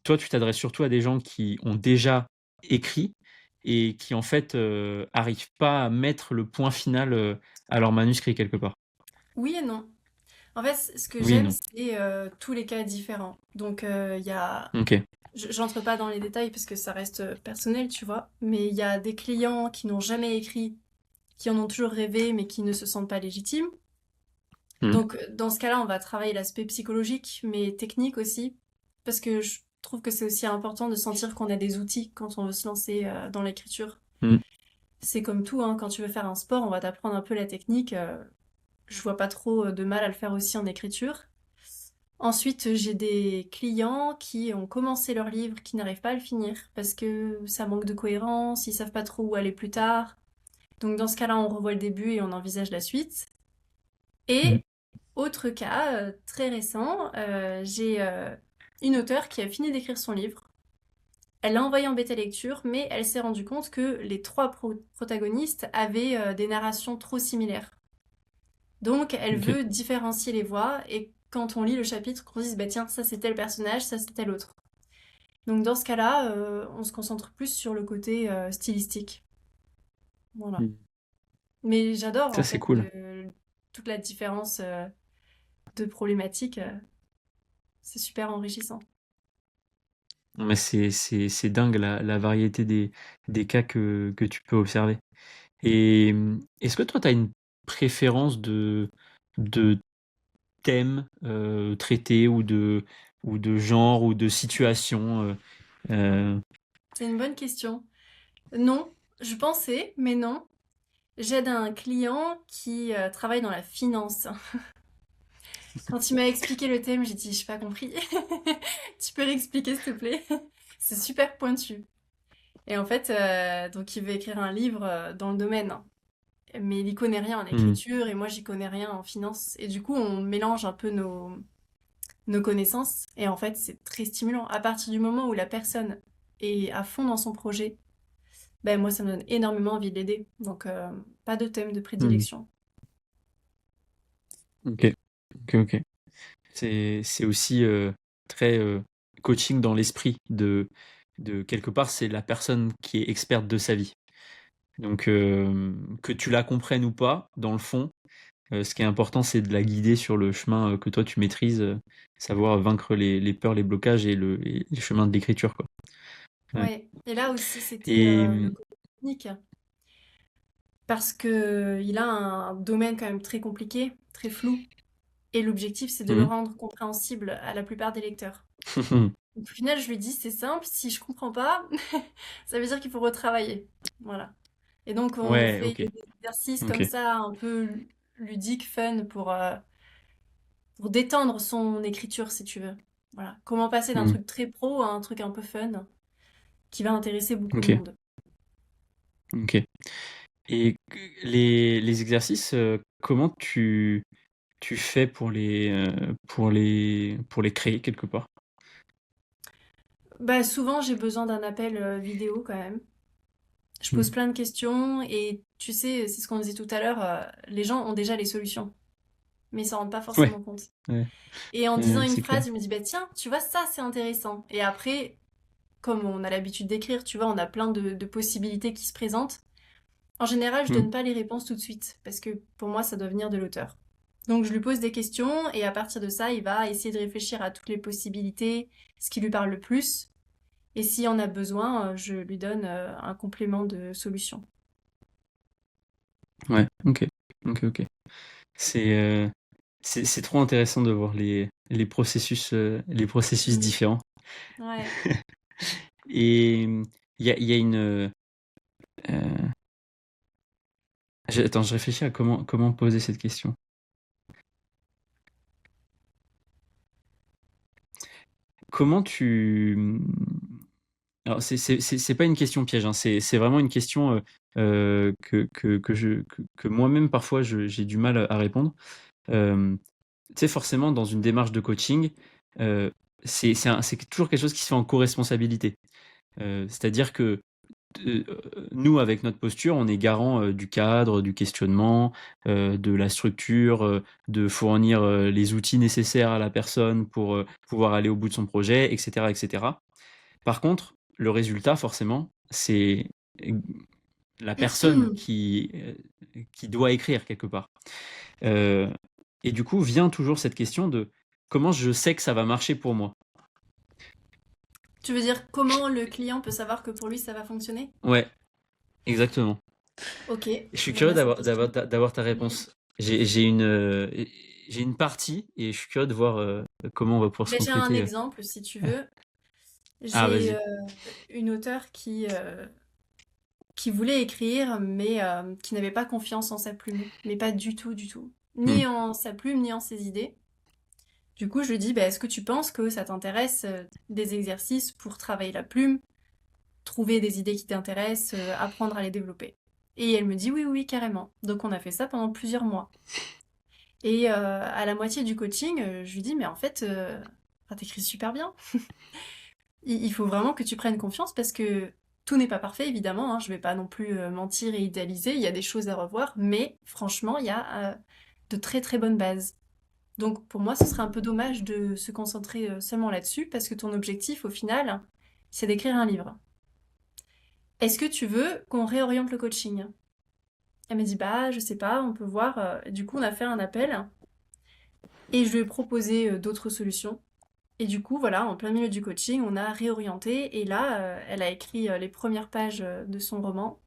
toi, tu t'adresses surtout à des gens qui ont déjà écrit et qui, en fait, arrivent pas à mettre le point final à leur manuscrit quelque part. Oui et non. En fait, ce que Oui et j'aime, non. c'est tous les cas différents. Donc, il y a... Ok. J'entre pas dans les détails parce que ça reste personnel, tu vois. Mais il y a des clients qui n'ont jamais écrit, qui en ont toujours rêvé, mais qui ne se sentent pas légitimes. Hmm. Donc, dans ce cas-là, on va travailler l'aspect psychologique, mais technique aussi. Parce que je trouve que c'est aussi important de sentir qu'on a des outils quand on veut se lancer dans l'écriture. Hmm. C'est comme tout, hein, quand tu veux faire un sport, on va t'apprendre un peu la technique. Je vois pas trop de mal à le faire aussi en écriture. Ensuite, j'ai des clients qui ont commencé leur livre, qui n'arrivent pas à le finir parce que ça manque de cohérence, ils savent pas trop où aller plus tard. Donc dans ce cas-là, on revoit le début et on envisage la suite. Hmm. Et autre cas très récent, j'ai une auteure qui a fini d'écrire son livre Elle l'a envoyé en bêta lecture, mais elle s'est rendue compte que les trois protagonistes avaient des narrations trop similaires. Donc, elle Ok. veut différencier les voix et quand on lit le chapitre, qu'on dise bah tiens, ça c'est tel personnage, ça c'est tel autre. Donc dans ce cas-là, on se concentre plus sur le côté stylistique. Voilà. Mm. Mais j'adore Ça, en c'est fait cool. toute la différence de problématiques. C'est super enrichissant. Non, mais c'est dingue la variété des cas que tu peux observer. Et est-ce que toi, tu as une préférence de thème traité ou de genre ou de situation euh, C'est une bonne question. Non, je pensais, mais non. J'aide un client qui travaille dans la finance. Quand il m'a expliqué le thème, j'ai dit, j'ai pas compris. Tu peux réexpliquer, s'il te plaît? C'est super pointu. Et en fait, donc il veut écrire un livre dans le domaine, hein. Mais il y connaît rien en hmm, écriture et moi j'y connais rien en finance. Et du coup, on mélange un peu nos connaissances. Et en fait, c'est très stimulant. À partir du moment où la personne est à fond dans son projet, ben moi, ça me donne énormément envie de l'aider. Donc, pas de thème de hmm. prédilection. Ok, ok. C'est aussi très coaching dans l'esprit de quelque part, c'est la personne qui est experte de sa vie. Donc, que tu la comprennes ou pas, dans le fond, ce qui est important, c'est de la guider sur le chemin que toi tu maîtrises, savoir vaincre les peurs, les blocages et le chemin de l'écriture, quoi. Ouais. Ouais. Et là aussi, c'était Et le côté technique. Parce que il a un domaine quand même très compliqué, très flou. Et l'objectif, c'est de le hmm. rendre compréhensible à la plupart des lecteurs. Donc, au final, je lui dis, c'est simple, si je comprends pas, ça veut dire qu'il faut retravailler. Voilà. Et donc, on Ouais, fait ok, des exercices comme ok. ça, un peu ludiques, fun, pour détendre son écriture, si tu veux. Voilà. Comment passer d'un Hmm. truc très pro à un truc un peu fun, qui va intéresser beaucoup de Ok, monde. ok. Et les exercices, comment tu fais pour les créer quelque part? Bah, souvent, j'ai besoin d'un appel vidéo quand même. Je Hmm. pose plein de questions et tu sais, c'est ce qu'on disait tout à l'heure, les gens ont déjà les solutions, mais ils s'en rendent pas Ouais, forcément compte. ouais, Et en disant une c'est clair. phrase, je me dis, bah tiens, tu vois, ça c'est intéressant. Et après, comme on a l'habitude d'écrire, tu vois, on a plein de possibilités qui se présentent. En général, je Hmm. donne pas les réponses tout de suite, parce que pour moi, ça doit venir de l'auteur. Donc je lui pose des questions, et à partir de ça, il va essayer de réfléchir à toutes les possibilités, ce qui lui parle le plus. Et s'il en a besoin, je lui donne un complément de solution. Ouais, ok, ok, ok. C'est c'est trop intéressant de voir les processus Mm. différents. Ouais. Et il y a une attends, je réfléchis à comment poser cette question. Comment tu alors c'est pas une question piège, hein, c'est vraiment une question que moi-même parfois j'ai du mal à répondre. Euh, Tu sais, forcément, dans une démarche de coaching, euh, c'est toujours quelque chose qui se fait en co-responsabilité. C'est-à-dire que euh, nous, avec notre posture, on est garant du cadre, du questionnement, de la structure, de fournir les outils nécessaires à la personne pour pouvoir aller au bout de son projet, etc., etc. Par contre, le résultat, forcément, c'est la personne qui doit écrire quelque part. Euh, et du coup, vient toujours cette question de comment je sais que ça va marcher pour moi. Tu veux dire comment le client peut savoir que pour lui ça va fonctionner? Ouais, exactement. Ok, Je suis j'aime curieux bien cette question. d'avoir ta Mm. réponse. J'ai une partie et je suis curieux de voir comment on va pouvoir se Ben, j'ai un compléter. exemple si tu veux. Ah, J'ai vas-y. une auteure qui voulait écrire mais qui n'avait pas confiance en sa plume. Mais pas du tout, du tout. Hmm. Ni en sa plume, ni en ses idées. Du coup, je lui dis, ben, est-ce que tu penses que ça t'intéresse des exercices pour travailler la plume, trouver des idées qui t'intéressent, apprendre à les développer? Et elle me dit oui, oui, oui, carrément. Donc on a fait ça pendant plusieurs mois. Et à la moitié du coaching, je lui dis, mais en fait, enfin, t'écris super bien. il faut vraiment que tu prennes confiance parce que tout n'est pas parfait, évidemment, hein. Je vais pas non plus mentir et idéaliser. Il y a des choses à revoir, mais franchement, il y a de très très bonnes bases. Donc pour moi, ce serait un peu dommage de se concentrer seulement là-dessus parce que ton objectif, au final, c'est d'écrire un livre. Est-ce que tu veux qu'on réoriente le coaching? Elle m'a dit, bah, je sais pas, on peut voir. Du coup, on a fait un appel et je lui ai proposé d'autres solutions. Et du coup, voilà, en plein milieu du coaching, on a réorienté et là, elle a écrit les premières pages de son roman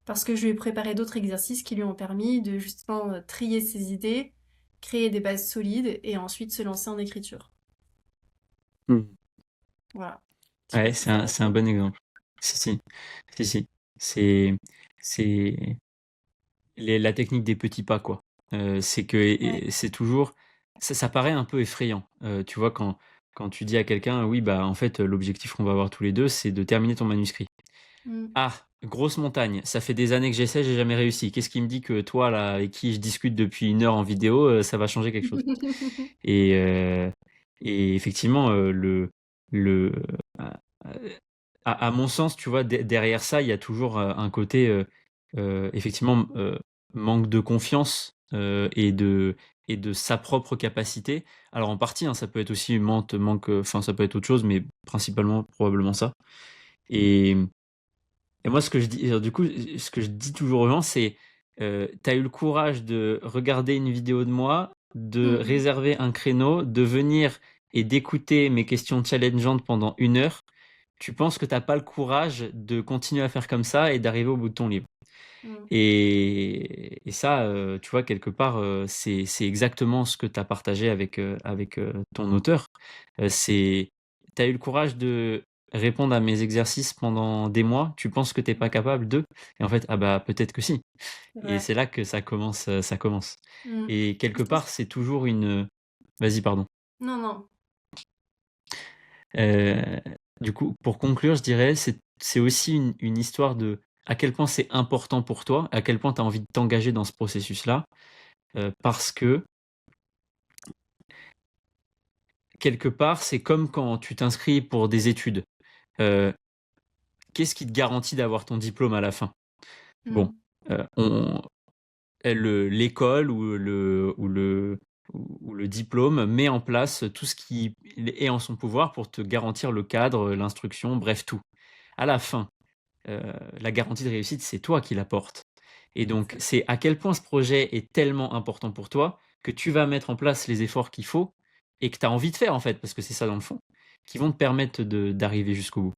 parce que je lui ai préparé d'autres exercices qui lui ont permis de justement trier ses idées, créer des bases solides et ensuite se lancer en écriture. Hmm. Voilà. Je sais pas Ouais, si ça c'est un répond. bon exemple. Si, si, si, si. C'est la technique des petits pas, quoi. C'est que Ouais. c'est toujours... Ça paraît un peu effrayant. Tu vois, quand tu dis à quelqu'un, oui, bah en fait, l'objectif qu'on va avoir tous les deux, c'est de terminer ton manuscrit. Mm. Ah, grosse montagne, ça fait des années que j'essaie, j'ai jamais réussi. Qu'est-ce qui me dit que toi, là, avec qui je discute depuis 1 heure en vidéo, ça va changer quelque chose? Et, euh, et effectivement, le, à, à mon sens, tu vois, derrière ça, il y a toujours un côté, effectivement, manque de confiance et de sa propre capacité. Alors en partie, hein, ça peut être aussi enfin ça peut être autre chose, mais principalement probablement ça. Et, et moi, ce que je dis, du coup, ce que je dis toujours aux gens, c'est, t'as eu le courage de regarder une vidéo de moi, de Mm. réserver un créneau, de venir et d'écouter mes questions challengeantes pendant 1 heure. Tu penses que t'as pas le courage de continuer à faire comme ça et d'arriver au bout de ton livre. Mm. Et ça, tu vois, quelque part, c'est exactement ce que tu as partagé avec ton auteur. Tu as eu le courage de répondre à mes exercices pendant des mois, tu penses que t'es pas capable de? Et en fait, ah bah peut-être que si. C'est Et vrai. c'est là que ça commence, ça commence. Mm. Et quelque Je pense- part, c'est toujours une... Vas-y, pardon. Non, non. Euh, du coup, pour conclure, je dirais, c'est aussi une histoire de à quel point c'est important pour toi, à quel point tu as envie de t'engager dans ce processus-là, parce que quelque part, c'est comme quand tu t'inscris pour des études. Euh, Qu'est-ce qui te garantit d'avoir ton diplôme à la fin? Bon, Mm. euh, on, l'école ou le diplôme met en place tout ce qui est en son pouvoir pour te garantir le cadre, l'instruction, bref, tout. À la fin, la garantie de réussite, c'est toi qui la portes. Et donc, C'est- c'est à quel point ce projet est tellement important pour toi que tu vas mettre en place les efforts qu'il faut et que tu as envie de faire, en fait, parce que c'est ça dans le fond, qui vont te permettre d'arriver jusqu'au bout.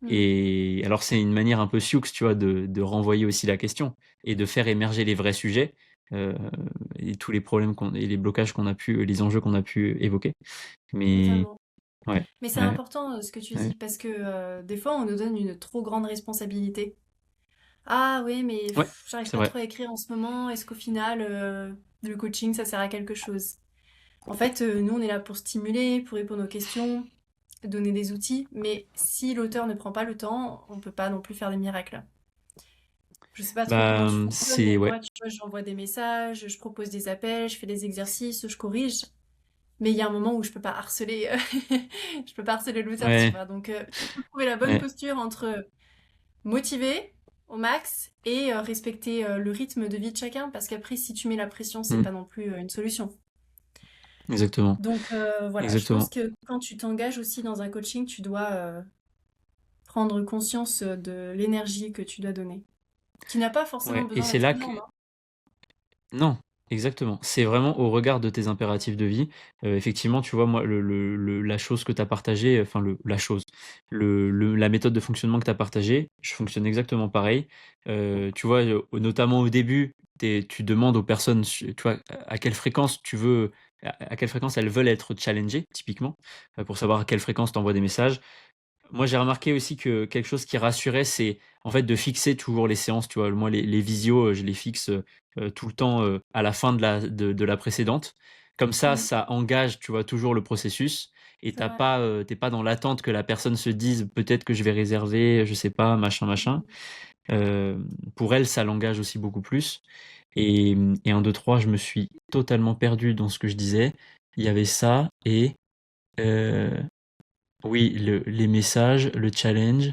Mm. Et alors, c'est une manière un peu sioux, tu vois, de renvoyer aussi la question et de faire émerger les vrais sujets euh, et tous les problèmes et les blocages qu'on a pu, les enjeux qu'on a pu évoquer. Mais Totalement. ouais, Mais c'est ouais, important ce que tu ouais, dis parce que des fois on nous donne une trop grande responsabilité. Ah oui, mais ouais, j'arrive c'est pas vrai. trop à écrire en ce moment. Est-ce qu'au final le coaching ça sert à quelque chose? En fait, nous on est là pour stimuler, pour répondre aux questions, donner des outils. Mais si l'auteur ne prend pas le temps, on peut pas non plus faire des miracles. Je sais pas trop comment Bah, tu fonctionnes, c'est mais ouais, moi, tu vois, j'envoie des messages, je propose des appels, je fais des exercices, je corrige. Mais il y a un moment où je peux pas harceler, je peux pas harceler l'auteur, tu ouais, vois. Donc, il faut trouver la bonne ouais. posture entre motiver au max et respecter le rythme de vie de chacun, parce qu'après, si tu mets la pression, c'est Hmm. pas non plus une solution. Exactement, Donc, voilà, je pense exactement. que quand tu t'engages aussi dans un coaching, tu dois prendre conscience de l'énergie que tu dois donner, qui n'a pas forcément Ouais, et besoin c'est d'être là que énorme, hein. non, exactement. C'est vraiment au regard de tes impératifs de vie. Effectivement, tu vois, moi, la chose que tu as partagée, enfin, la chose, la méthode de fonctionnement que tu as partagée, je fonctionne exactement pareil. Tu vois, notamment au début, tu demandes aux personnes, tu vois, à quelle fréquence tu veux, à quelle fréquence elles veulent être challengées, typiquement, pour savoir à quelle fréquence tu envoies des messages. Moi, j'ai remarqué aussi que quelque chose qui rassurait, c'est en fait de fixer toujours les séances. Tu vois, moi, les visios, je les fixe tout le temps à la fin de la précédente. Comme Mm, ça engage, tu vois, toujours le processus. Et c'est vrai. t'es pas dans l'attente que la personne se dise peut-être que je vais réserver, je sais pas, machin, machin. Mm. Euh, pour elle, ça l'engage aussi beaucoup plus. Et 1, 2, 3, je me suis totalement perdu dans ce que je disais. Il y avait ça et euh, Oui, les messages, le challenge,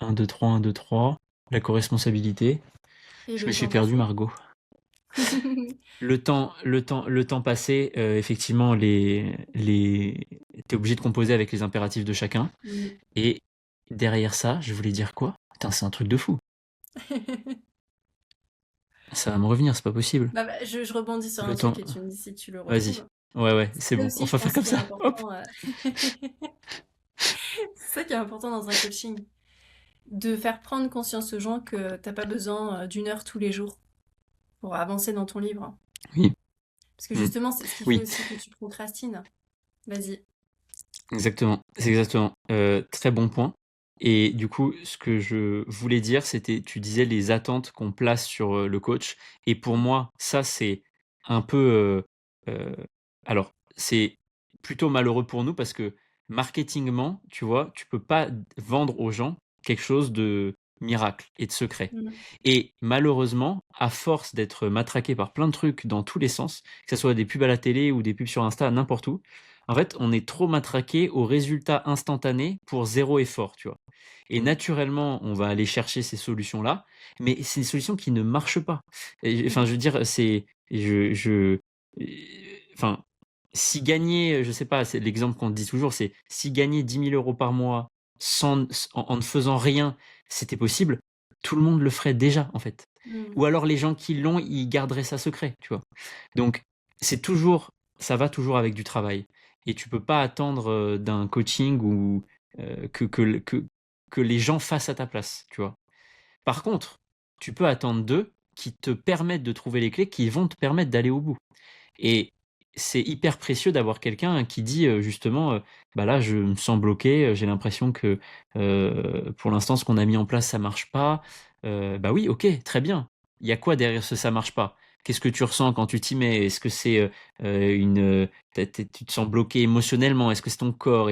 1, 2, 3, 1, 2, 3, la co-responsabilité. Et Je me le suis temps perdu, passé. Margot. Le temps passé, effectivement, t'es obligé de composer avec les impératifs de chacun. Mm. Et derrière ça, je voulais dire quoi? Putain, c'est un truc de fou. Ça va me revenir, c'est pas possible. Je rebondis sur Le un truc temps. et tu me dis si tu le Vas-y. retrouves. Ouais, ouais, C'est c'est ça bon. On aussi, je va faire pense, comme qui est ça. Hop. important. C'est ça qui est important dans un coaching. De faire prendre conscience aux gens que t'as pas besoin d'une heure tous les jours pour avancer dans ton livre. Oui. Parce que Mm. justement, c'est ce qui fait Oui, aussi que tu procrastines. Vas-y. exactement. C'est exactement. Très bon point. Et du coup, ce que je voulais dire, c'était, tu disais les attentes qu'on place sur le coach. Et pour moi, ça, c'est un peu. Euh, alors, c'est plutôt malheureux pour nous parce que marketingement, tu vois, tu peux pas vendre aux gens quelque chose de miracle et de secret. Mm. Et malheureusement, à force d'être matraqué par plein de trucs dans tous les sens, que ce soit des pubs à la télé ou des pubs sur Insta, n'importe où, en fait, on est trop matraqué au résultat instantané pour zéro effort, tu vois. Et Mm. naturellement, on va aller chercher ces solutions-là, mais c'est des solutions qui ne marchent pas. Enfin, Mm. je veux dire, enfin, si gagner, je sais pas, c'est l'exemple qu'on dit toujours, c'est si gagner 10 000 € par mois en ne faisant rien, c'était possible, tout le monde le ferait déjà, en fait. Mm. Ou alors les gens qui l'ont, ils garderaient ça secret, tu vois. Donc, c'est toujours, ça va toujours avec du travail. Et tu peux pas attendre d'un coaching ou que les gens fassent à ta place, tu vois. Par contre, tu peux attendre d'eux qui te permettent de trouver les clés qui vont te permettre d'aller au bout. Et c'est hyper précieux d'avoir quelqu'un qui dit justement, bah là, je me sens bloqué, j'ai l'impression que pour l'instant, ce qu'on a mis en place, ça marche pas. Bah oui, ok, très bien. Il y a quoi derrière ce ça marche pas? Qu'est-ce que tu ressens quand tu t'y mets? Est-ce que c'est tu te sens bloqué émotionnellement? Est-ce que c'est ton corps?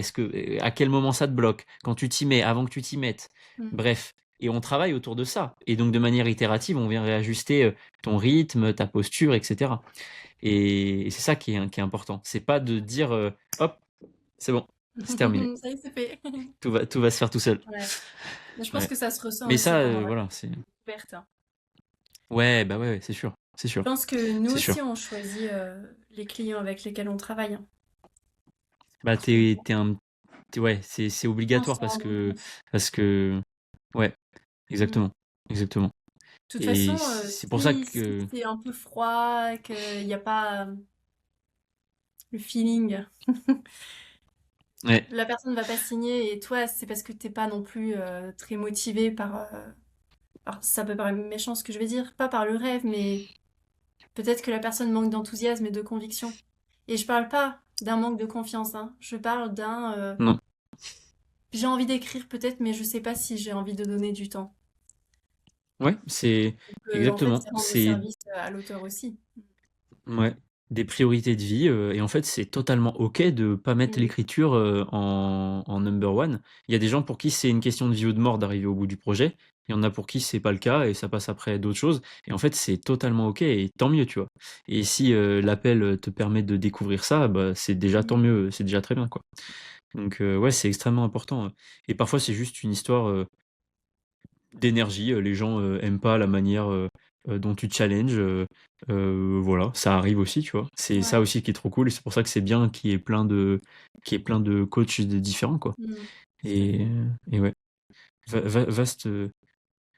À quel moment ça te bloque? Quand tu t'y mets, avant que tu t'y mettes? Mm. Bref. Et on travaille autour de ça. Et donc, de manière itérative, on vient réajuster ton rythme, ta posture, etc. Et c'est ça qui est important. C'est pas de dire hop, c'est bon, c'est terminé. Ça y est, c'est fait. Tout va se faire tout seul. Ouais. Mais je pense Ouais. que ça se ressent Mais aussi ça, pendant la voilà, c'est. découverte. Ouais, bah ouais, ouais, c'est sûr. C'est Je sûr. pense que nous C'est sûr. aussi, on choisit les clients avec lesquels on travaille, hein. Bah, Parce qu'on ouais, c'est on obligatoire s'en parce rend que. compte. Parce que. Ouais, Mm. exactement. Exactement. De toute Et façon, c'est pour ça si que. c'est un peu froid, qu'il n'y a pas le feeling, Ouais, la personne ne va pas signer et toi, c'est parce que t'es pas non plus très motivé par... Ça peut paraître méchant ce que je vais dire, pas par le rêve, mais peut-être que la personne manque d'enthousiasme et de conviction. Et je parle pas d'un manque de confiance, hein. Je parle d'un... non. j'ai envie d'écrire peut-être, mais je sais pas si j'ai envie de donner du temps. Ouais, c'est. En fait, Exactement. c'est rendre C'est. service à l'auteur aussi. Ouais, des priorités de vie. Et en fait, c'est totalement OK de pas mettre Mm. l'écriture en number one. Il y a des gens pour qui c'est une question de vie ou de mort d'arriver au bout du projet. Il y en a pour qui c'est pas le cas et ça passe après d'autres choses. Et en fait, c'est totalement OK et tant mieux, tu vois. Et si l'appel te permet de découvrir ça, bah, c'est déjà tant Mm. mieux, c'est déjà très bien, quoi. Donc, ouais, c'est extrêmement important. Et parfois, c'est juste une histoire d'énergie. Les gens aiment pas la manière dont tu challenges. Voilà, ça arrive aussi, tu vois. C'est ça Ouais. aussi qui est trop cool. Et c'est pour ça que c'est bien qu'il y ait plein de coachs différents, quoi. Mm. Tout à Et, fait. et ouais,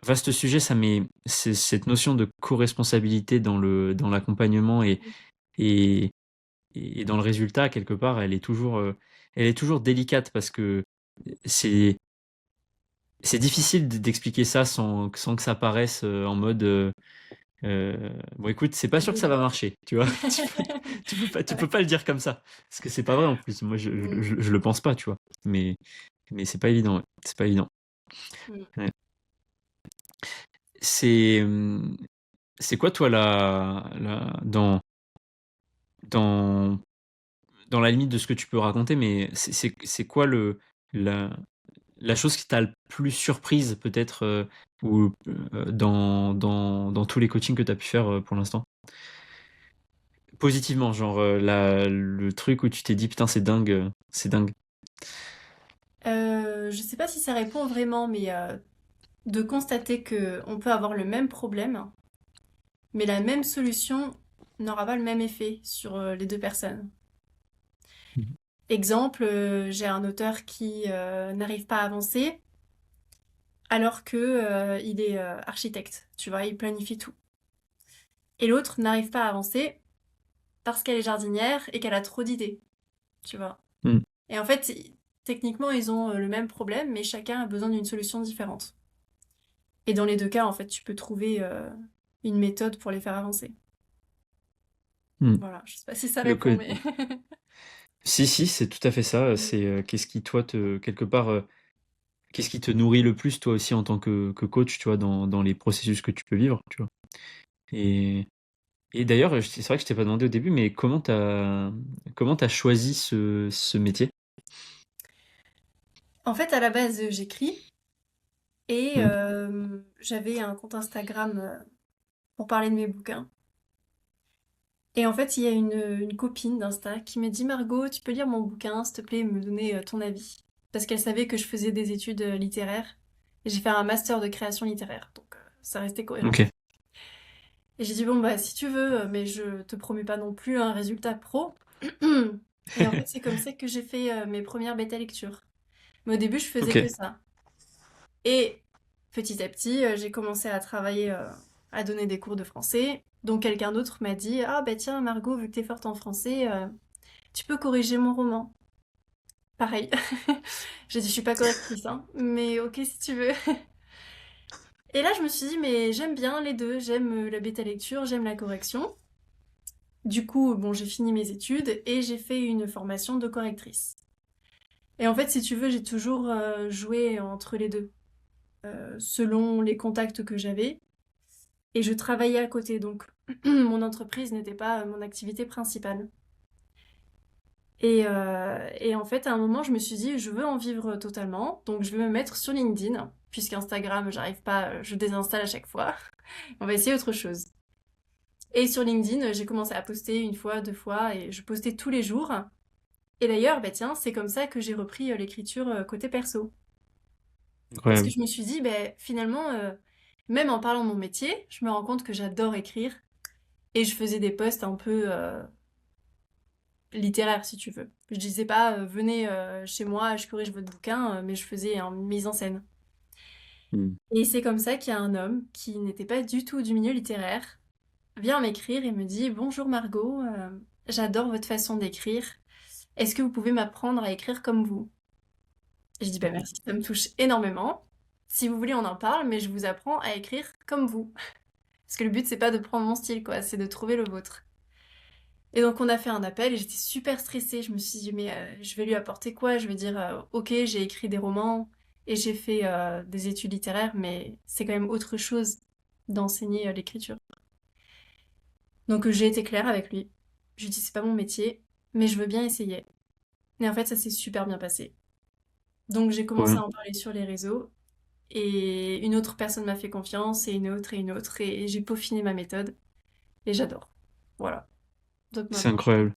vaste sujet, c'est cette notion de co-responsabilité dans l'accompagnement et, et dans le résultat, quelque part, elle est toujours délicate parce que c'est, c'est difficile d'expliquer ça sans que ça paraisse en mode bon écoute, c'est pas sûr que ça va Évident. marcher, tu vois. Tu peux pas le dire comme ça. Parce que c'est pas vrai en plus. Moi, Mm. je le pense pas, tu vois. Mais c'est pas évident, ouais. C'est pas évident. Mm. Ouais. C'est, c'est quoi, toi, dans, dans la limite de ce que tu peux raconter, mais c'est quoi la, la chose qui t'a le plus surprise, peut-être, ou dans tous les coachings que tu as pu faire pour l'instant? Positivement, genre le truc où tu t'es dit putain c'est dingue, c'est dingue. Je sais pas si ça répond vraiment, mais de constater que on peut avoir le même problème, mais la même solution n'aura pas le même effet sur les deux personnes. Mhm. Exemple, j'ai un auteur qui n'arrive pas à avancer alors que il est architecte, tu vois, il planifie tout. Et l'autre n'arrive pas à avancer parce qu'elle est jardinière et qu'elle a trop d'idées, tu vois. Mm. Et en fait, techniquement, ils ont le même problème, mais chacun a besoin d'une solution différente. Et dans les deux cas, en fait, tu peux trouver une méthode pour les faire avancer. Mm. Voilà, je sais pas si ça Le répond, co- mais... Si, si, c'est tout à fait ça. C'est qu'est-ce qui, toi, quelque part, qu'est-ce qui te nourrit le plus, toi aussi, en tant que coach, tu vois, dans les processus que tu peux vivre, tu vois. Et, et d'ailleurs, c'est vrai que je t'ai pas demandé au début, mais comment t'as choisi ce métier? En fait, à la base, j'écris et Mm. j'avais un compte Instagram pour parler de mes bouquins. Et en fait, il y a une copine d'Insta qui m'a dit: Margot, tu peux lire mon bouquin, s'il te plaît, et me donner ton avis. Parce qu'elle savait que je faisais des études littéraires. Et j'ai fait un master de création littéraire, donc ça restait cohérent. Ok. Et j'ai dit: bon, bah, si tu veux, mais je te promets pas non plus un résultat pro. Et en fait, c'est comme ça que j'ai fait mes premières bêta lectures. Mais au début, je faisais que Ok. ça. Et petit à petit, j'ai commencé à travailler, à donner des cours de français. Donc quelqu'un d'autre m'a dit: ah bah tiens Margot, vu que t'es forte en français, tu peux corriger mon roman. Pareil. J'ai dit: je suis pas correctrice, hein, mais ok si tu veux. Et là je me suis dit: mais j'aime bien les deux, j'aime la bêta lecture, j'aime la correction. Du coup, bon, j'ai fini mes études et j'ai fait une formation de correctrice. Et en fait, si tu veux, j'ai toujours joué entre les deux, selon les contacts que j'avais. Et je travaillais à côté, donc mon entreprise n'était pas mon activité principale. Et en fait, à un moment, je me suis dit: je veux en vivre totalement, donc je vais me mettre sur LinkedIn, puisqu'Instagram, j'arrive pas, je désinstalle à chaque fois. On va essayer autre chose. Et sur LinkedIn, j'ai commencé à poster une fois, deux fois, et je postais tous les jours. Et d'ailleurs, bah tiens, c'est comme ça que j'ai repris l'écriture côté perso. Parce que Incroyable. je me suis dit: bah, finalement, même en parlant de mon métier, je me rends compte que j'adore écrire. Et je faisais des posts un peu littéraires, si tu veux. Je disais pas: venez chez moi, je corrige votre bouquin, mais je faisais une mise en scène. Mm. Et c'est comme ça qu'il y a un homme qui n'était pas du tout du milieu littéraire vient m'écrire et me dit: bonjour Margot, j'adore votre façon d'écrire. Est-ce que vous pouvez m'apprendre à écrire comme vous? Et je dis: bah merci, ça me touche énormément. Si vous voulez, on en parle, mais je vous apprends à écrire comme vous. Parce que le but, c'est pas de prendre mon style, quoi, c'est de trouver le vôtre. Et donc on a fait un appel et j'étais super stressée. Je me suis dit: mais je vais lui apporter quoi? Je vais dire: ok, j'ai écrit des romans et j'ai fait des études littéraires, mais c'est quand même autre chose d'enseigner l'écriture. Donc j'ai été claire avec lui. Je lui ai dit: c'est pas mon métier, mais je veux bien essayer. Et en fait, ça s'est super bien passé. Donc j'ai Trop commencé bien. à en parler sur les réseaux et une autre personne m'a fait confiance et une autre et j'ai peaufiné ma méthode et j'adore. Voilà. Donc C'est maintenant, incroyable.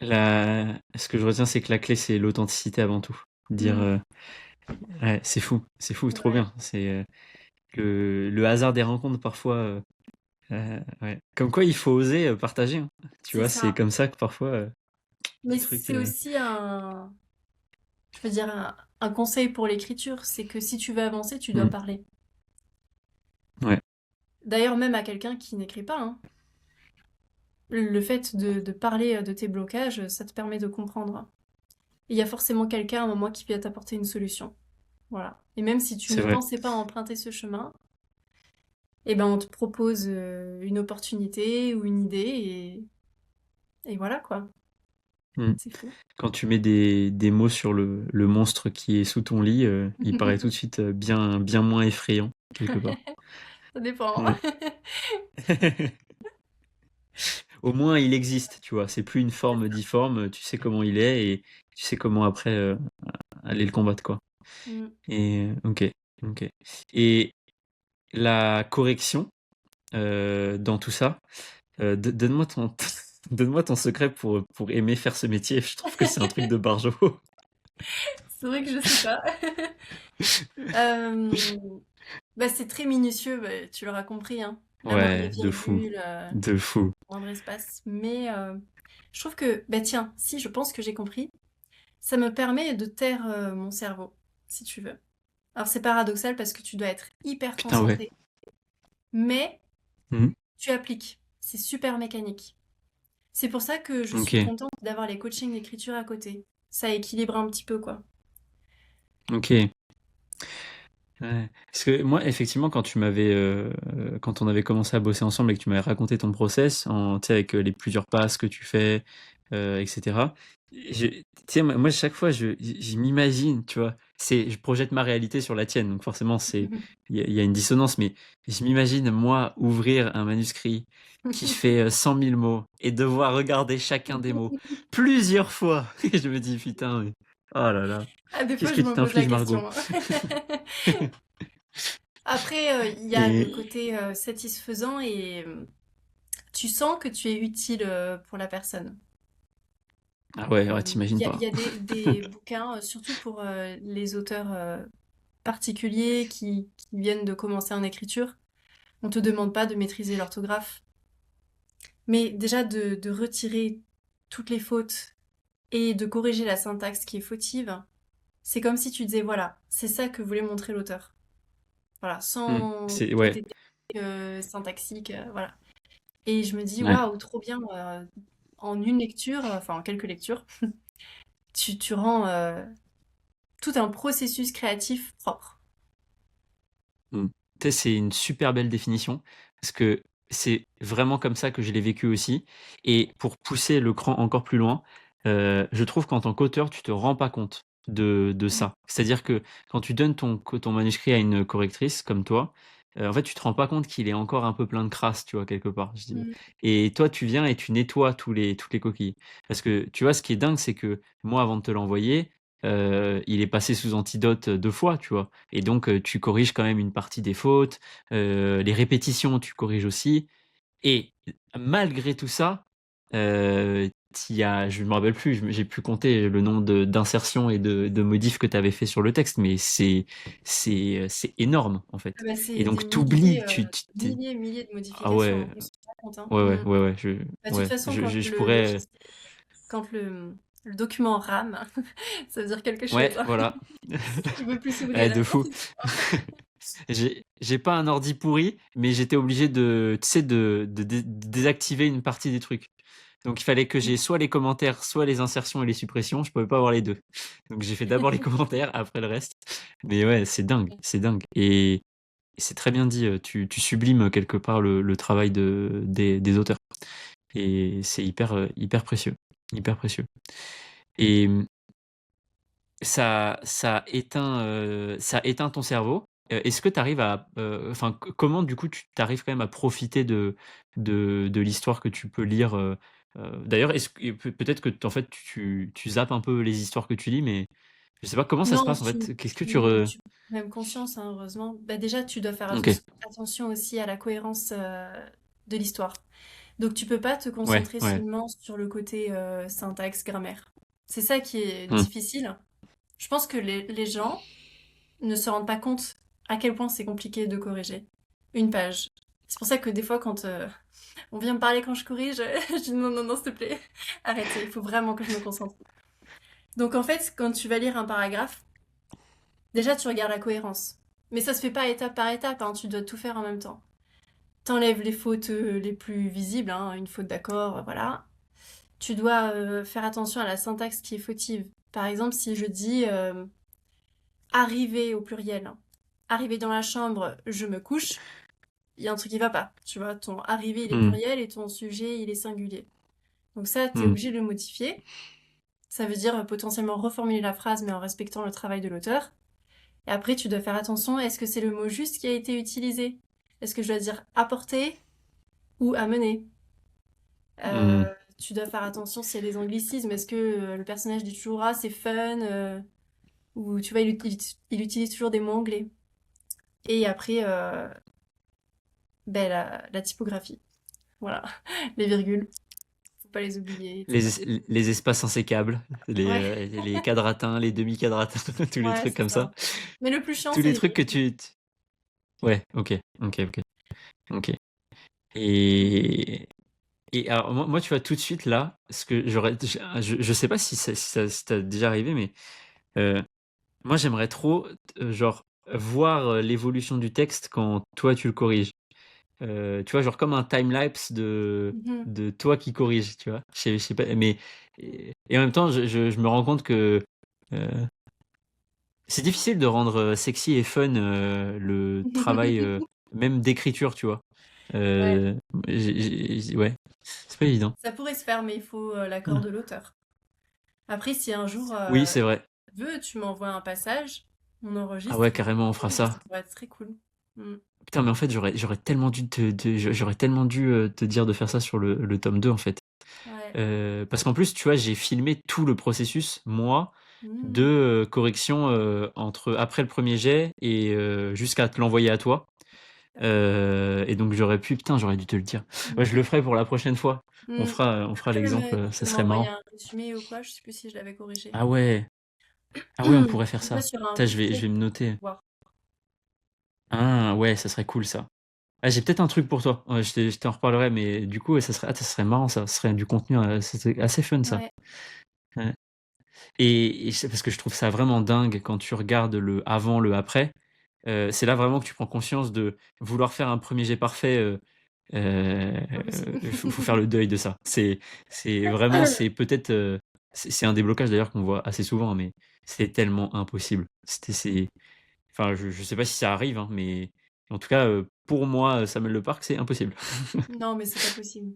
je... Ce que je retiens, c'est que la clé, c'est l'authenticité avant tout. Dire, Mm. ouais, c'est fou, trop Ouais, bien. C'est le hasard des rencontres parfois. Ouais. Comme quoi, il faut oser partager, hein. Tu c'est vois, c'est ça. comme ça que parfois, Mais des trucs. c'est aussi je veux dire, un conseil pour l'écriture, c'est que si tu veux avancer, tu dois Mm. parler. Ouais, D'ailleurs, même à quelqu'un qui n'écrit pas, hein. Le fait de parler de tes blocages, ça te permet de comprendre. Il y a forcément quelqu'un à un moment qui vient t'apporter une solution. Voilà. Et même si tu c'est ne vrai. pensais pas emprunter ce chemin, eh ben on te propose une opportunité ou une idée et voilà quoi. Mm. C'est fou. Quand tu mets des mots sur le monstre qui est sous ton lit, il paraît tout de suite bien, bien moins effrayant, quelque part. Ça dépend. Ouais. Au moins, il existe, tu vois. C'est plus une C'est forme ça. difforme, tu sais comment il est et tu sais comment après aller le combattre, quoi. Mm. Et ok, ok. Et la correction dans tout ça, donne-moi ton, donne-moi ton secret pour aimer faire ce métier. Je trouve que c'est un truc de barjo. C'est vrai que je sais pas. Euh, Bah, c'est très minutieux, bah, tu l'auras compris, hein. La moindre Ouais, de fou. virgule, De fou. le moindre espace. Mais je trouve que, bah tiens, si je pense que j'ai compris, ça me permet de taire mon cerveau, si tu veux. Alors c'est paradoxal parce que tu dois être hyper Putain, ouais. concentré, mais Mhm. tu appliques. C'est super mécanique. C'est pour ça que je suis Ok, contente d'avoir les coachings d'écriture à côté. Ça équilibre un petit peu, quoi. ok. Ouais. Parce que moi, effectivement, quand on avait commencé à bosser ensemble et que tu m'avais raconté ton process, tu sais, avec les plusieurs passes que tu fais, etc. Tu sais, moi, chaque fois, je m'imagine, tu vois, je projette ma réalité sur la tienne, donc forcément, il y a une dissonance, mais je m'imagine, moi, ouvrir un manuscrit qui fait 100 000 mots et devoir regarder chacun des mots plusieurs fois. Et je me dis, putain, mais, oh là là, Ah, des fois, qu'est-ce que je tu me pose la t'infliges, Margot? question, hein. Après, il y a le Et, côté satisfaisant et tu sens que tu es utile pour la personne. ah ouais, ouais, t'imagines Il pas. y a des bouquins, surtout pour les auteurs particuliers qui viennent de commencer en écriture. On te demande pas de maîtriser l'orthographe, mais déjà de retirer toutes les fautes et de corriger la syntaxe qui est fautive, c'est comme si tu disais, voilà, c'est ça que voulait montrer l'auteur. Voilà, sans tout Ouais, était syntaxique, voilà. Et je me dis, ouais. waouh, trop bien, en une lecture, enfin en quelques lectures, tu rends tout un processus créatif propre. Mm. Tu sais, c'est une super belle définition parce que c'est vraiment comme ça que je l'ai vécu aussi. Et pour pousser le cran encore plus loin, je trouve qu'en tant qu'auteur, tu te rends pas compte de ça. C'est-à-dire que quand tu donnes ton manuscrit à une correctrice comme toi, en fait, tu te rends pas compte qu'il est encore un peu plein de crasse, tu vois, quelque part. Je dis. Mm. Et toi, tu viens et tu nettoies toutes les coquilles. Parce que tu vois, ce qui est dingue, c'est que moi, avant de te l'envoyer, il est passé sous antidote 2 fois, tu vois. Et donc, tu corriges quand même une partie des fautes. Les répétitions, tu corriges aussi. Et malgré tout ça, je ne me rappelle plus, j'ai pu compter le nombre d'insertions et de modifs que tu avais fait sur le texte, mais c'est énorme, en Ah fait. bah, Et c'est des donc, t'oublies, milliers de ah ouais, modifications, on se rend pas compte, hein. ouais, ouais, Mm. ouais, Bah, de toute façon, quand je pourrais, quand le document rame, ça veut dire quelque chose, ouais, hein. voilà. Il veut plus Ouais, s'ouvrir. de fou. J'ai pas un ordi pourri, mais j'étais obligé tu sais, de désactiver une partie des trucs. Donc il fallait que j'ai soit les commentaires, soit les insertions et les suppressions. Je pouvais pas avoir les deux. Donc j'ai fait d'abord les commentaires, après le reste. Mais ouais, c'est dingue, c'est dingue. Et c'est très bien dit. Tu sublimes quelque part le travail des auteurs. Et c'est hyper précieux, hyper précieux. Et ça éteint ton cerveau. Est-ce que tu arrives enfin, comment du coup tu arrives quand même à profiter de l'histoire que tu peux lire d'ailleurs, peut-être que en fait tu zappes un peu les histoires que tu lis, mais je sais pas comment ça se Non, passe en fait. Qu'est-ce que tu as même conscience, hein, heureusement. Bah, déjà, tu dois faire Ok, attention aussi à la cohérence de l'histoire. Donc, tu peux pas te ouais, concentrer ouais. seulement sur le côté syntaxe, grammaire. C'est ça qui est Hmm. difficile. Je pense que les gens ne se rendent pas compte à quel point c'est compliqué de corriger une page. C'est pour ça que des fois, quand on vient me parler quand je corrige, je dis non, non, non, s'il te plaît, arrêtez, il faut vraiment que je me concentre. Donc en fait, quand tu vas lire un paragraphe, déjà tu regardes la cohérence. Mais ça se fait pas étape par étape, hein, tu dois tout faire en même temps. T'enlèves les fautes les plus visibles, hein, une faute d'accord, voilà. Tu dois faire attention à la syntaxe qui est fautive. Par exemple, si je dis arriver au pluriel, hein. Arriver dans la chambre, je me couche, il y a un truc qui va pas. Tu vois, ton arrivé il est Hmm. pluriel et ton sujet il est singulier. Donc ça, tu es Hmm. obligé de le modifier. Ça veut dire potentiellement reformuler la phrase mais en respectant le travail de l'auteur. Et après, tu dois faire attention, est-ce que c'est le mot juste qui a été utilisé? Est-ce que je dois dire apporter ou amener? Hmm. Tu dois faire attention s'il y a des anglicismes. Est-ce que le personnage dit toujours ah c'est fun ou tu vois il utilise toujours des mots anglais. Et après ben, la typographie. Voilà, les virgules. Faut pas les oublier, Les, etc. les espaces insécables, Ouais, les quadratins, les demi-quadratins, tous les ouais, trucs c'est comme ça. ça. Mais le plus chiant, Tous c'est les les trucs que virgules. Ouais, ok. Et, et alors, moi, tu vois, tout de suite, là, ce que je sais pas si t'as déjà arrivé, mais euh, moi, j'aimerais trop, genre, voir l'évolution du texte quand toi, tu le corriges. Tu vois, genre comme un time-lapse Mhm. de toi qui corrige, tu vois. Je sais pas, mais... Et en même temps, je me rends compte que euh, c'est difficile de rendre sexy et fun le travail, même d'écriture, tu vois. Ouais, Euh, ouais, c'est pas évident. ça pourrait se faire, mais il faut l'accord de l'auteur. Après, si un jour Oui, c'est vrai. tu veux, tu m'envoies un passage, on Ah ouais, enregistre et je carrément, on fera corrige, ça ça. pourrait être très cool. Mm. Putain, mais en fait, j'aurais tellement dû te dire de faire ça sur le tome 2 en fait. Ouais. Parce qu'en plus, tu vois, j'ai filmé tout le processus, moi, de Mm. correction entre après le premier jet et jusqu'à te l'envoyer à toi. D'accord. Et donc j'aurais dû te le dire. Ouais, Mm. je le ferai pour la prochaine fois. Mm. On fera Tu l'exemple, peux ça serait m'envoyer marrant. un résumé ou quoi, je sais plus si je l'avais corrigé. Ah ouais, on pourrait faire Comme ça, ça. sur un Putain, je papier, vais me noter. voir. Ah ouais, ça serait cool ça. Ah, j'ai peut-être un truc pour toi. Ouais, je t'en reparlerai, mais du coup, ouais, ça serait marrant ça. Ce serait du contenu, ça serait assez fun ça. Ouais. Ouais. Et c'est parce que je trouve ça vraiment dingue quand tu regardes le avant, le après. C'est là vraiment que tu prends conscience de vouloir faire un premier jet parfait. Pas possible. Faut faire le deuil de ça. C'est vraiment, c'est peut-être, c'est un déblocage d'ailleurs qu'on voit assez souvent, hein, mais c'est tellement impossible. Enfin, je sais pas si ça arrive, hein, mais en tout cas, pour moi, Samuel Le Parc, c'est impossible. Non, mais c'est pas possible.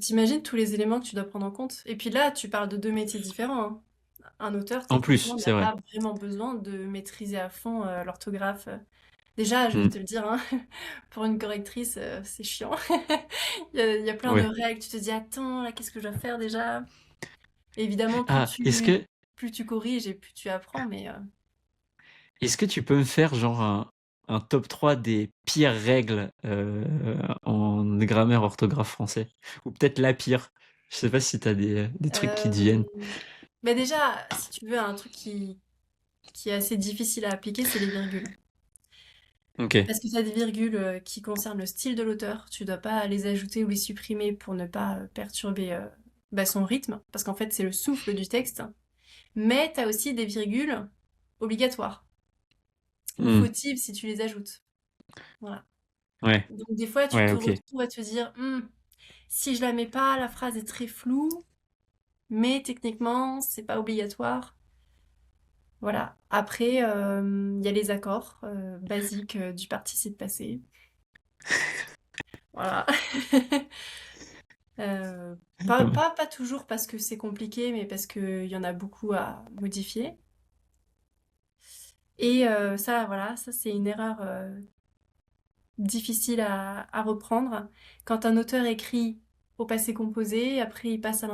T'imagines tous les éléments que tu dois prendre en compte. Et puis là, tu parles de deux métiers différents, hein. Un auteur, En plus, techniquement, n'a c'est vrai. pas vraiment besoin de maîtriser à fond l'orthographe. Déjà, je vais Mm. te le dire, hein, pour une correctrice, c'est chiant. Il y a plein de Ouais. règles. Tu te dis, attends, là, qu'est-ce que je dois faire déjà? Et évidemment, Ah, plus tu corriges et plus tu apprends, mais est-ce que tu peux me faire genre un top 3 des pires règles en grammaire orthographe français? Ou peut-être la pire. Je sais pas si t'as des trucs qui te viennent. euh, mais déjà, si tu veux, un truc qui est assez difficile à appliquer, c'est les virgules. Ok. Parce que tu as des virgules qui concernent le style de l'auteur, tu dois pas les ajouter ou les supprimer pour ne pas perturber son rythme, parce qu'en fait c'est le souffle du texte. Mais tu as aussi des virgules obligatoires, ou Hmm. fautives si tu les ajoutes. Voilà. Ouais. Donc des fois tu Ouais, te ok. retrouves à te dire, si je la mets pas, la phrase est très floue, mais techniquement c'est pas obligatoire. Voilà. Après, il y a les accords basiques du participe passé. Voilà. Pas toujours parce que c'est compliqué, mais parce qu'il y en a beaucoup à modifier. Et ça, voilà, ça c'est une erreur difficile à reprendre. Quand un auteur écrit au passé composé, après il passe